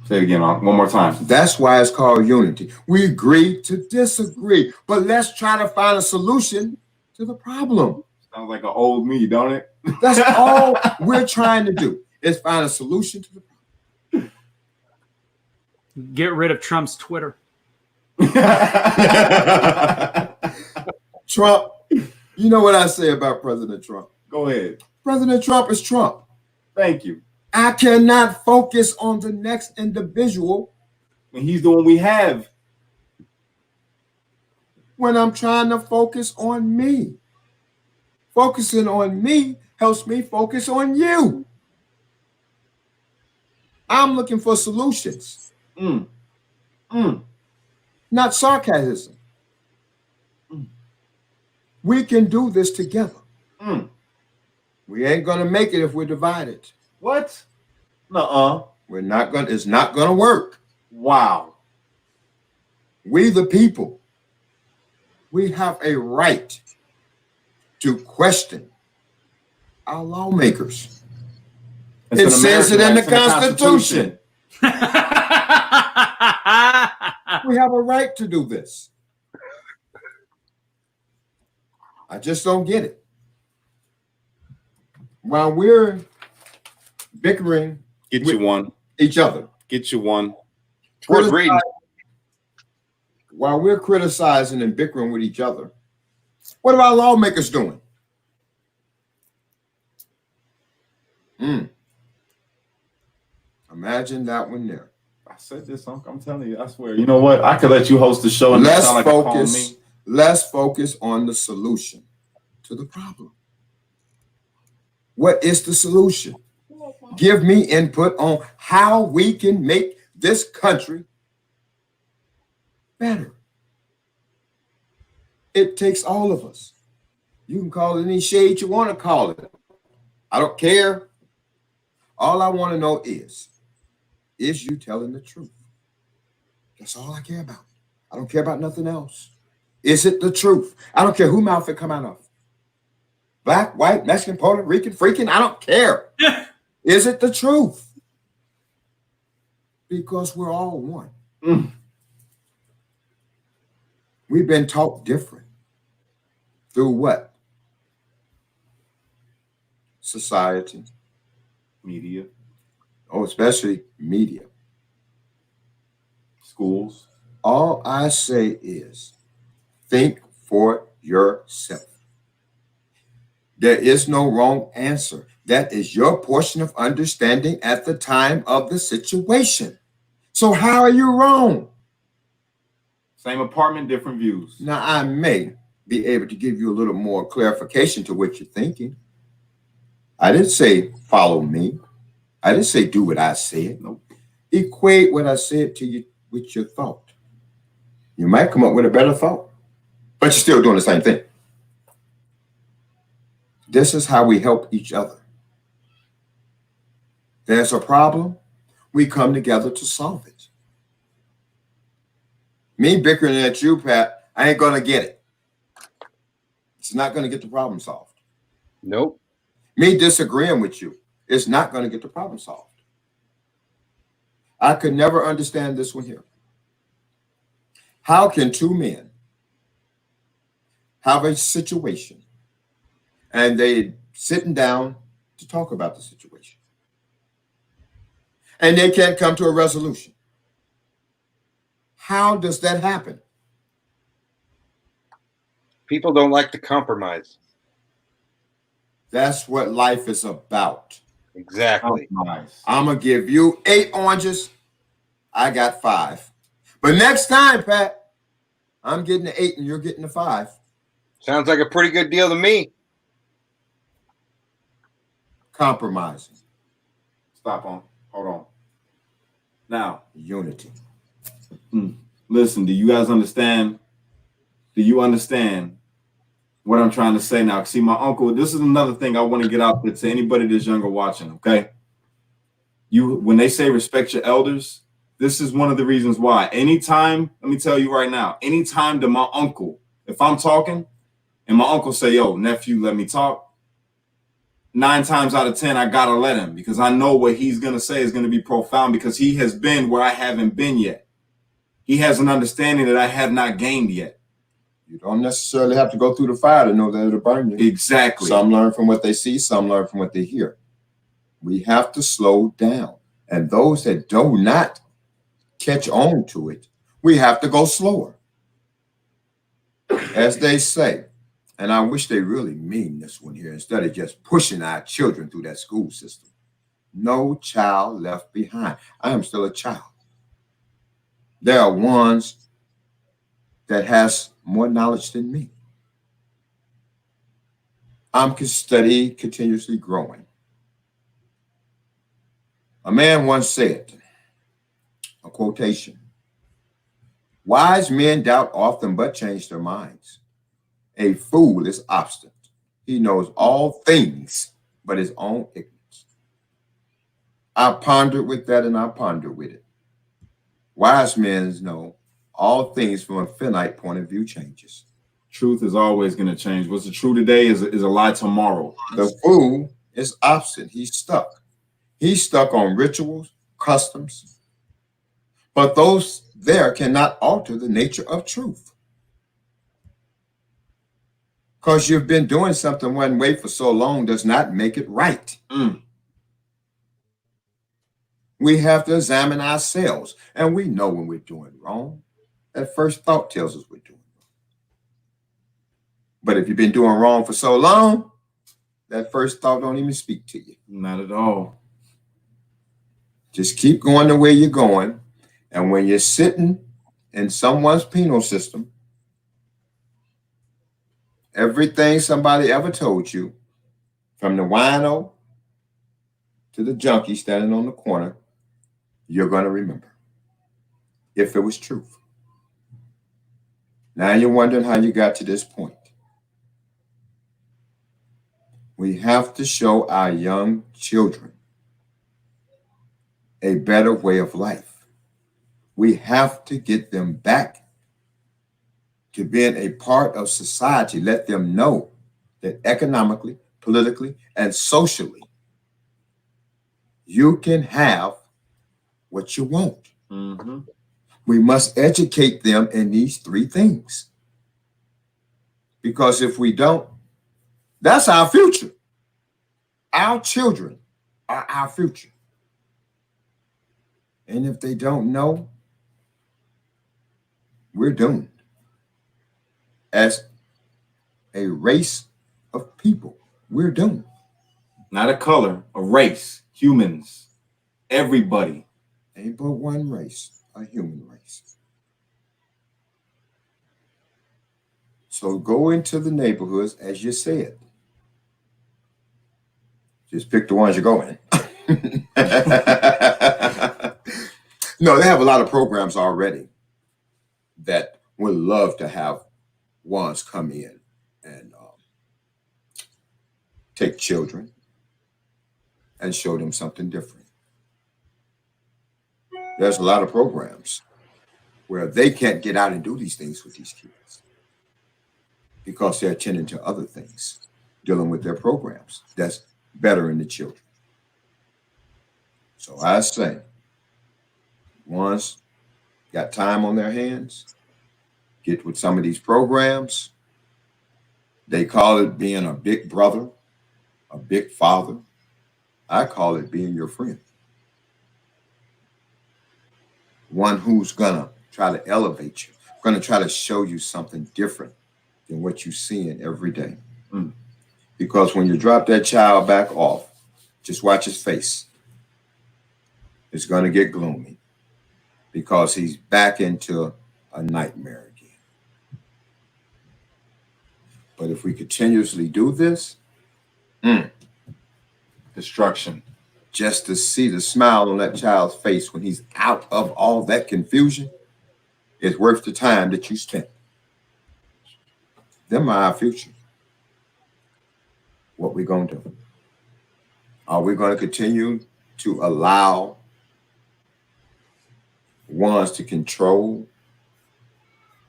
Say it again, one more time. That's why it's called unity. We agree to disagree, but let's try to find a solution to the problem. Sounds like an old me, don't it? That's all we're trying to do is find a solution to the problem. Get rid of Trump's Twitter. Trump, you know what I say about President Trump? Go ahead. President Trump is Trump. Thank you. I cannot focus on the next individual And he's the one we have. when I'm trying to focus on me. Focusing on me helps me focus on you. I'm looking for solutions, not sarcasm. We can do this together. We ain't gonna make it if we're divided. What? Nuh-uh. We're not gonna. It's not gonna work. Wow. We the people, we have a right to question our lawmakers. It says it in the Constitution. We have a right to do this. I just don't get it. While we're bickering Get you one. each other, Get you one. Worth reading. while we're criticizing and bickering with each other, what are our lawmakers doing? Imagine that one there. I said this, I'm telling you, I swear. You know what? I could let you host the show and Let's sound like a calm focus. me. Let's focus on the solution to the problem. What is the solution? Give me input on how we can make this country better. It takes all of us. You can call it any shade you want to call it. I don't care. All I want to know is you telling the truth? That's all I care about. I don't care about nothing else. Is it the truth? I don't care who mouth it come out of. Black, white, Mexican, Puerto Rican, freaking, I don't care. Is it the truth? Because we're all one. We've been taught different. Through what? Society. Media, Oh, especially media. schools. All I say is think for yourself. There is no wrong answer. That is your portion of understanding at the time of the situation. So how are you wrong? Same apartment, different views. Now, I may be able to give you a little more clarification to what you're thinking. I didn't say follow me. I didn't say do what I said. Nope. Equate what I said to you with your thought. You might come up with a better thought, but you're still doing the same thing. This is how we help each other. There's a problem, we come together to solve it. Me bickering at you, Pat, I ain't gonna get it. It's not gonna get the problem solved. Nope. Me disagreeing with you, it's not gonna get the problem solved. I could never understand this one here. How can two men have a situation and they sitting down to talk about the situation and they can't come to a resolution? How does that happen? People don't like to compromise. That's what life is about. Exactly. Nice. I'm gonna give you 8 oranges. I got 5. But next time, Pat, I'm getting the 8 and you're getting the 5. Sounds like a pretty good deal to me. Compromising. Stop on. Hold on. Now, Unity. listen, do you guys understand? Do you understand what I'm trying to say now? See, my uncle, this is another thing I want to get out there to anybody that's younger watching, okay? When they say respect your elders, this is one of the reasons why. Anytime, let me tell you right now, anytime that my uncle, If I'm talking and my uncle say, yo, nephew, let me talk, 9 times out of 10, I gotta let him, because I know what he's gonna say is gonna be profound, because he has been where I haven't been yet. He has an understanding that I have not gained yet. You don't necessarily have to go through the fire to know that it'll burn you. Exactly. Some learn from what they see, some learn from what they hear. We have to slow down. And those that do not catch on to it, we have to go slower. As they say, and I wish they really mean this one here, instead of just pushing our children through that school system. No child left behind. I am still a child. There are ones that has more knowledge than me. I'm continuously growing. A man once said, a quotation, wise men doubt often but change their minds. A fool is obstinate. He knows all things but his own ignorance. I pondered with that, and I ponder with it. Wise men know all things from a finite point of view changes. Truth is always going to change. What's true today is a lie tomorrow. The fool is obstinate. He's stuck. He's stuck on rituals, customs, but those there cannot alter the nature of truth. Because you've been doing something one way for so long does not make it right. We have to examine ourselves, and we know when we're doing wrong. That first thought tells us we're doing wrong. But if you've been doing wrong for so long, that first thought don't even speak to you. Not at all. Just keep going the way you're going. And when you're sitting in someone's penal system, everything somebody ever told you, from the wino to the junkie standing on the corner, you're going to remember, if it was truth. Now you're wondering how you got to this point. We have to show our young children a better way of life. We have to get them back to being a part of society. Let them know that economically, politically, and socially, you can have what you want. Mm-hmm. We must educate them in these 3 things. Because if we don't, that's our future. Our children are our future. And if they don't know, we're doomed. As a race of people, we're doomed. Not a color, a race, humans, everybody. Ain't but one race, a human race. So go into the neighborhoods, as you said. Just pick the ones you go in. No, they have a lot of programs already that would love to have ones come in and take children and show them something different. There's a lot of programs where they can't get out and do these things with these kids because they're attending to other things, dealing with their programs that's bettering the children. So I say, ones got time on their hands, get with some of these programs. They call it being a big brother, a big father. I call it being your friend. One who's gonna try to elevate you, gonna try to show you something different than what you're seeing every day. Because when you drop that child back off, just watch his face. It's gonna get gloomy because he's back into a nightmare again. But if we continuously do this, Destruction. just to see the smile on that child's face when he's out of all that confusion is worth the time that you spent. Them are our future. What we gonna do? Are we gonna continue to allow ones to control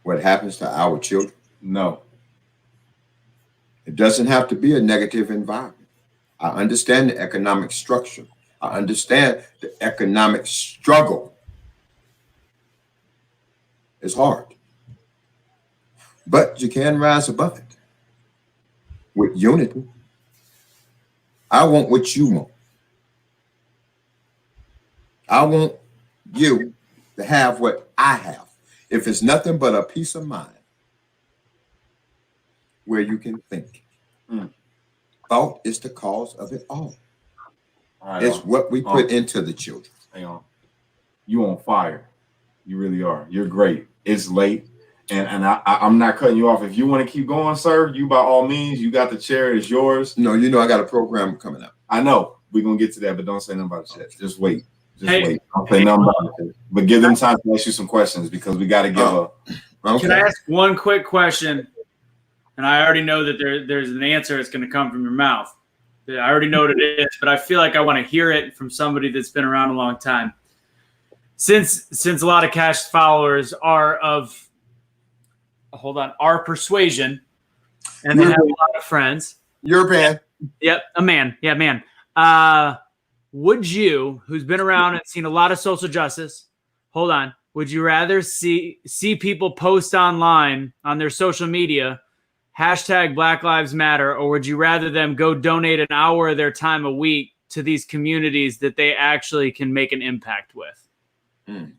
what happens to our children? No. It doesn't have to be a negative environment. I understand the economic structure. I understand the economic struggle. It's hard. But you can rise above it with unity. I want what you want. I want you to have what I have. If it's nothing but a peace of mind where you can think. Thought is the cause of it all. It's what we put into the children. Hang on. You on fire. You really are. You're great. It's late. And I'm not cutting you off. If you want to keep going, sir, you by all means, you got the chair. It's yours. No, you know I got a program coming up. I know. We're going to get to that, but don't say nothing about the chat. Just wait. Just Hey, wait. Don't say nothing about it. But give them time to ask you some questions because we got to give Okay. Can I ask one quick question? And I already know that there's an answer that's going to come from your mouth. I already know what it is, but I feel like I want to hear it from somebody that's been around a long time. Since a lot of Cash followers are of our persuasion, and they have a lot of friends. You're a man. Yep, a man. Yeah, man. Would you, who's been around and seen a lot of social justice, would you rather see people post online on their social media hashtag Black Lives Matter, or would you rather them go donate an hour of their time a week to these communities that they actually can make an impact with?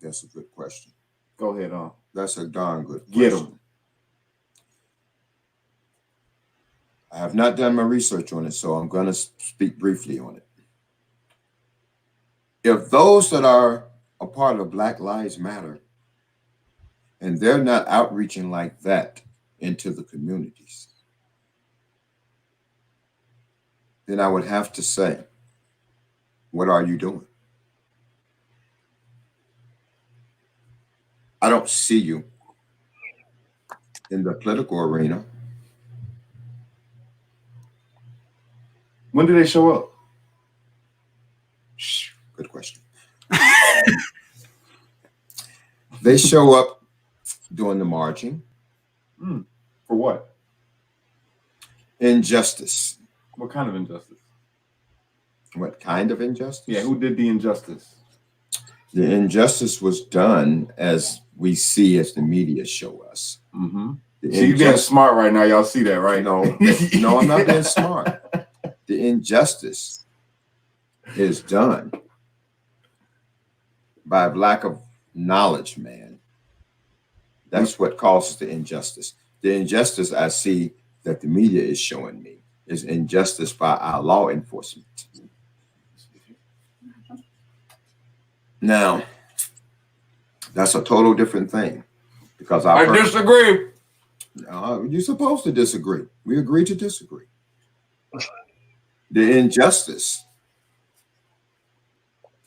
That's a good question. Go ahead on. That's a darn good question. Get 'em. I have not done my research on it, so I'm going to speak briefly on it. If those that are a part of Black Lives Matter and they're not outreaching like that into the communities, then I would have to say, what are you doing? I don't see you in the political arena. When do they show up? Good question. They show up doing the marching. For what? Injustice. What kind of injustice? What kind of injustice? Yeah, who did the injustice? The injustice was done as we see, as the media show us. See, you being smart right now. Y'all see that, right? No, no, I'm not being smart. The injustice is done by lack of knowledge, man. That's what causes the injustice. The injustice I see that the media is showing me is injustice by our law enforcement. Now, that's a total different thing because I disagree. You're supposed to disagree. We agree to disagree. The injustice,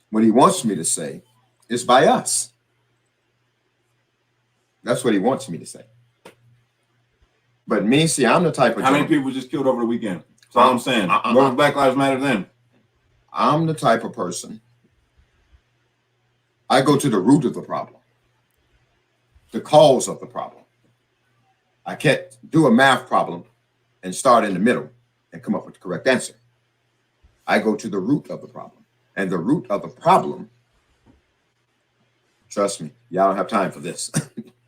what he wants me to say, is by us. That's what he wants me to say. But me, see, I'm the type of How many people just killed over the weekend? That's all I'm saying. What was Black Lives Matter then? I'm the type of person. I go to the root of the problem, the cause of the problem. I can't do a math problem and start in the middle and come up with the correct answer. I go to the root of the problem. And the root of the problem, trust me, y'all don't have time for this.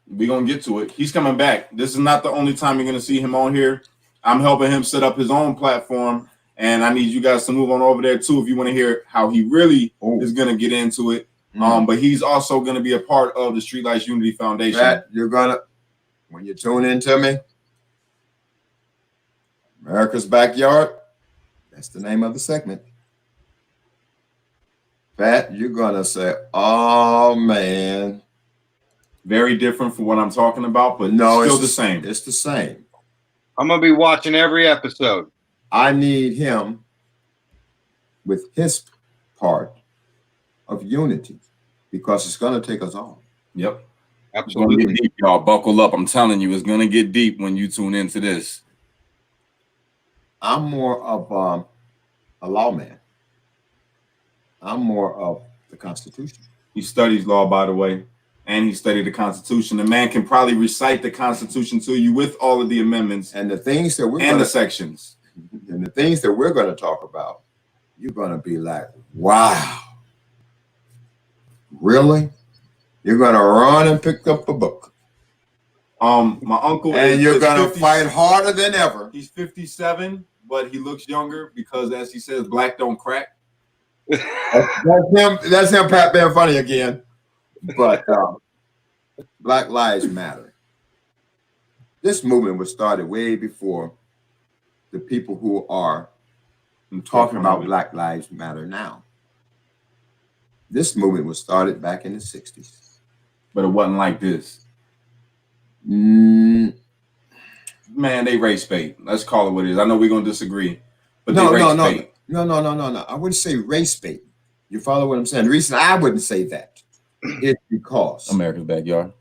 We're going to get to it. He's coming back. This is not the only time you're going to see him on here. I'm helping him set up his own platform. And I need you guys to move on over there, too, if you want to hear how he really is going to get into it. But he's also going to be a part of the Streetlights Unity Foundation. That you're going to, when you tune into me, America's Backyard, that's the name of the segment. Pat, you're going to say, oh, man. Very different from what I'm talking about, but no, still it's the same. It's the same. I'm going to be watching every episode. I need him with his part of unity because it's going to take us all. Yep. Absolutely. It's gonna get deep, y'all. Buckle up. I'm telling you, it's going to get deep when you tune into this. I'm more of a lawman. I'm more of the Constitution. He studies law, by the way. and he studied the Constitution. The man can probably recite the Constitution to you with all of the amendments And the things that we're and gonna, the sections. and the things that we're going to talk about, you're going to be like, wow, really? You're going to run and pick up a book. My uncle And you're is going to 50 fight harder than ever. He's 57, but he looks younger because, as he says, black don't crack. That's him, Pat being funny again. But Black Lives Matter. This movement was started way before the people who are talking about Black Lives Matter now. This movement was started back in the 60s. But it wasn't like this. Mm, Man, they race bait. Let's call it what it is. I know we're gonna disagree, but no, they race no, bait. no. I wouldn't say race bait. You follow what I'm saying? The reason I wouldn't say that is because America's backyard.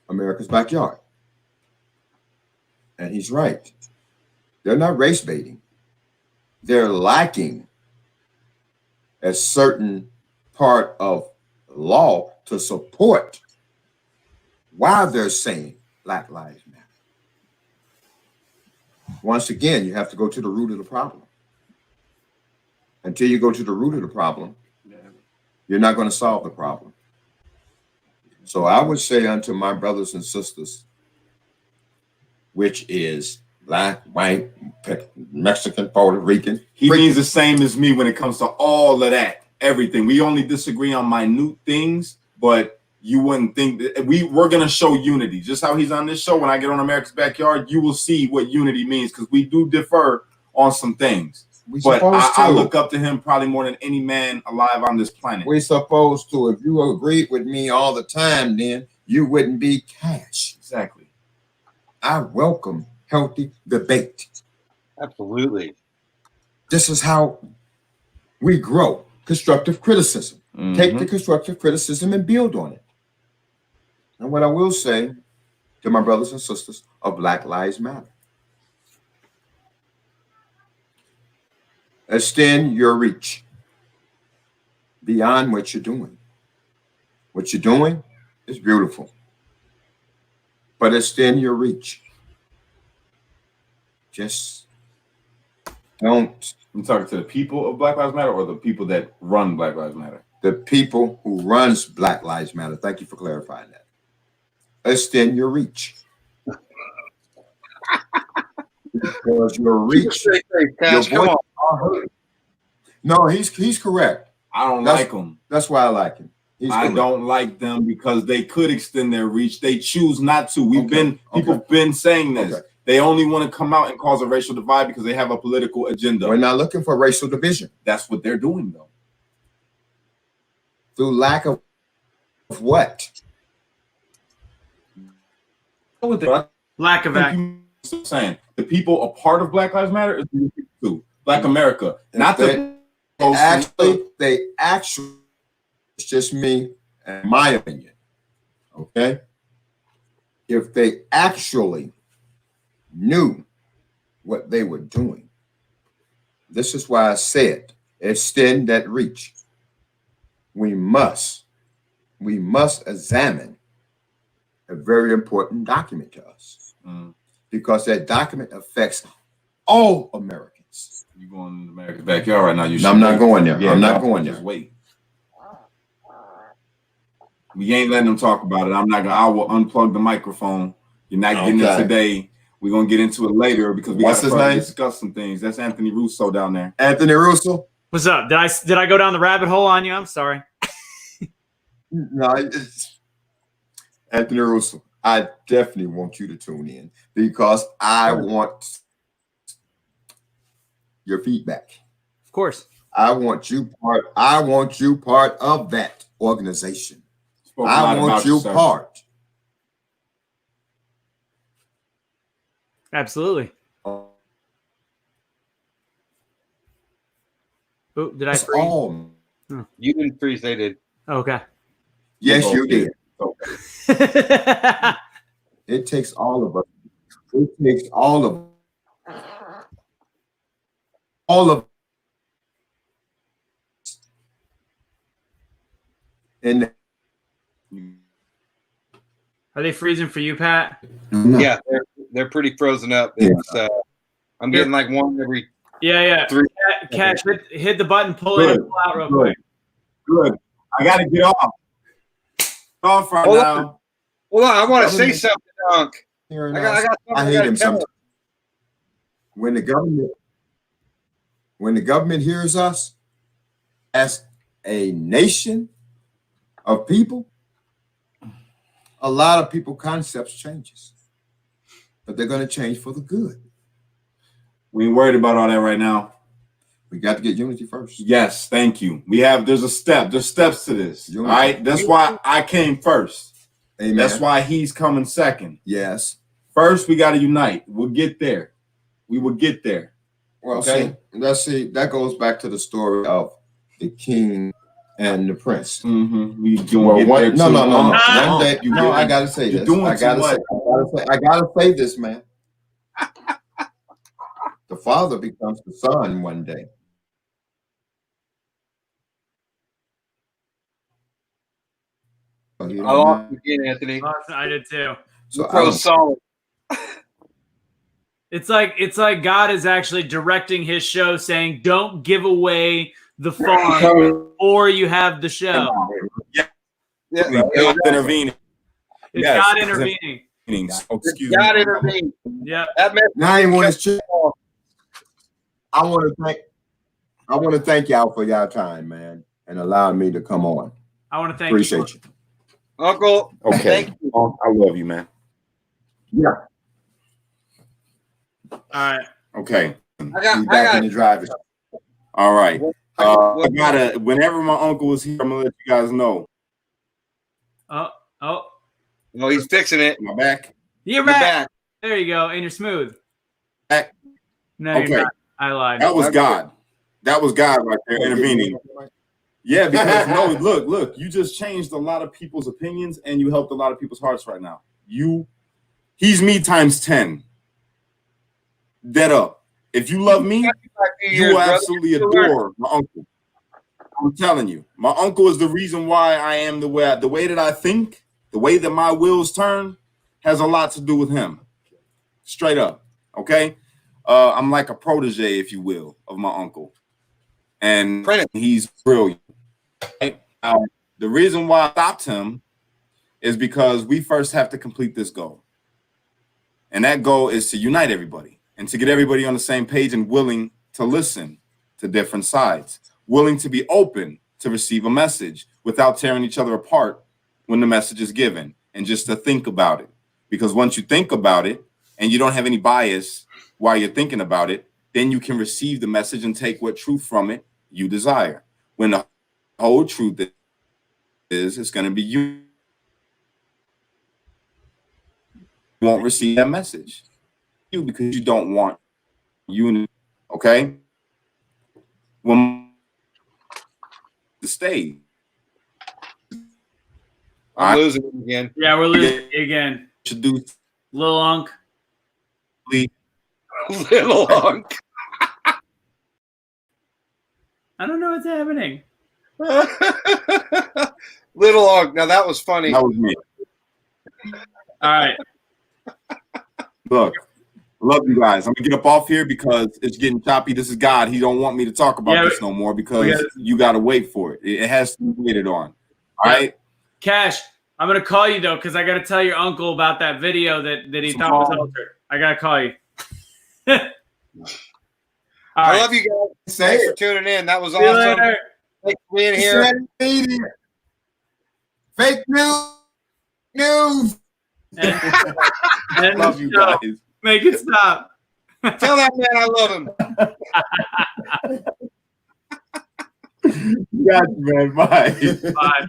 America's backyard. And he's right. They're not race baiting. They're lacking a certain part of law to support why they're saying Black Lives Matter. Once again, you have to go to the root of the problem. Until you go to the root of the problem, you're not going to solve the problem. So I would say unto my brothers and sisters, which is black, white, Mexican, Puerto Rican. He means the same as me when it comes to all of that, everything. We only disagree on minute things, but you wouldn't think that we're going to show unity. Just how he's on this show, when I get on America's Backyard, you will see what unity means, because we do differ on some things. But I look up to him probably more than any man alive on this planet. We're supposed to. If you agreed with me all the time, then you wouldn't be cash. Exactly. I welcome healthy debate. Absolutely. This is how we grow. Constructive criticism. Take the constructive criticism and build on it. And what I will say to my brothers and sisters of Black Lives Matter, extend your reach beyond what you're doing. What you're doing is beautiful, but extend your reach. Just don't. I'm talking to the people of Black Lives Matter, or the people that run Black Lives Matter? The people who runs Black Lives Matter. Thank you for clarifying that. Extend your reach. Because your reach, your voice. No, he's correct. I don't like them. That's why I like him. I don't like them because they could extend their reach. They choose not to. People have been saying this. Okay. They only want to come out and cause a racial divide because they have a political agenda. We're not looking for racial division. That's what they're doing, though. Through lack of what? Lack of action. Saying the people a part of Black Lives Matter is too. Black America, not the actually, it's just me and my opinion. Okay, if they actually knew what they were doing, this is why I said extend that reach. We must examine a very important document to us, because that document affects all Americans. You going to America's Backyard right now? I'm not going there. I'm not going there. Just wait. We ain't letting them talk about it. I will unplug the microphone. You're not getting it today. We're gonna get into it later because we got to discuss some things. That's Anthony Russo down there. Anthony Russo. What's up? Did I go down the rabbit hole on you? I'm sorry. No, it's Anthony Russo. I definitely want you to tune in because I want your feedback. Of course. I want you part of that organization. I want you part. Absolutely. Oh, did I freeze? All. You didn't freeze, they did. Okay. Yes, you did. It takes all of us. It takes all of and Are they freezing for you, Pat? Yeah, they're pretty frozen up. It's I'm getting like one every Yeah. 3. Cash, hit the button, pull in Good. and pull out real Good. quick. Good. I got to get off. Off right Hold now. Hold on, I want to say Government- something, Dunk. Hearing I got us. something I hate gotta him tell sometimes. When the government hears us as a nation of people, a lot of people concepts changes, but they're going to change for the good. We ain't worried about all that right now. We got to get unity first. Yes, thank you. There's steps to this. Unity. All right. That's why I came first. Amen. That's why he's coming second. Yes. First, we got to unite. We'll get there. We will get there. Well, Okay. let's see. That goes back to the story of the king and the prince. Mm-hmm. We doing Well, get one, there no, too. no, no, no. Uh-uh. One day, You no, doing- I gotta say you're this. doing I too gotta much. say, I gotta say this, man. The father becomes the son one day. But he I don't lost mind. again, Anthony. I did too. So I So don't- solid. It's like God is actually directing his show, saying, "Don't give away the farm, or you have the show." Yeah, God's intervening. It's Yes, God it's intervening. Oh, excuse God me. intervened. Yeah. That message Now I want to. I want to thank y'all for y'all time, man, and allowing me to come on. I want to thank Appreciate you. Uncle. Okay. Thank you. I love you, man. Yeah. All right. Okay. Be back in the driver's. All right. I what- gotta. Whenever my uncle is here, I'm gonna let you guys know. Oh, No, he's fixing it. Am I back? you're You're back. back. There you go, and you're smooth. Back. No, Okay. you're not. I lied. That was God. That was God right there intervening. Yeah, because no, look, you just changed a lot of people's opinions and you helped a lot of people's hearts right now. He's me times 10. Dead up. If you love me, you will absolutely adore my uncle. I'm telling you, my uncle is the reason why I am the way that I think, the way that my wheels turn, has a lot to do with him. Straight up, okay? I'm like a protege, if you will, of my uncle, and he's brilliant. Right? The reason why I stopped him is because we first have to complete this goal, and that goal is to unite everybody and to get everybody on the same page and willing to listen to different sides, willing to be open to receive a message without tearing each other apart when the message is given, and just to think about it. Because once you think about it and you don't have any bias while you're thinking about it, then you can receive the message and take what truth from it you desire. When the whole truth is, it's going to be you won't receive that message. Because you don't want unity, okay? When the stage. I'm losing it again. Yeah, we're losing again. Introduce Lil Unk. Little Hunk. I don't know what's happening. Little Hunk. Now that was funny. That was me. All right. Look, love you guys. I'm gonna get up off here because it's getting choppy. This is God. He don't want me to talk about this no more because you got to wait for it. It has to be waited on. All right. Cash, I'm gonna call you though because I got to tell your uncle about that video that he thought was altered. I gotta call you. I love you guys. Thanks for tuning in. That was awesome. Thanks for being here. Fake news. And Love you guys. Make it stop. Tell that man I love him. You got you, man. Bye. Bye.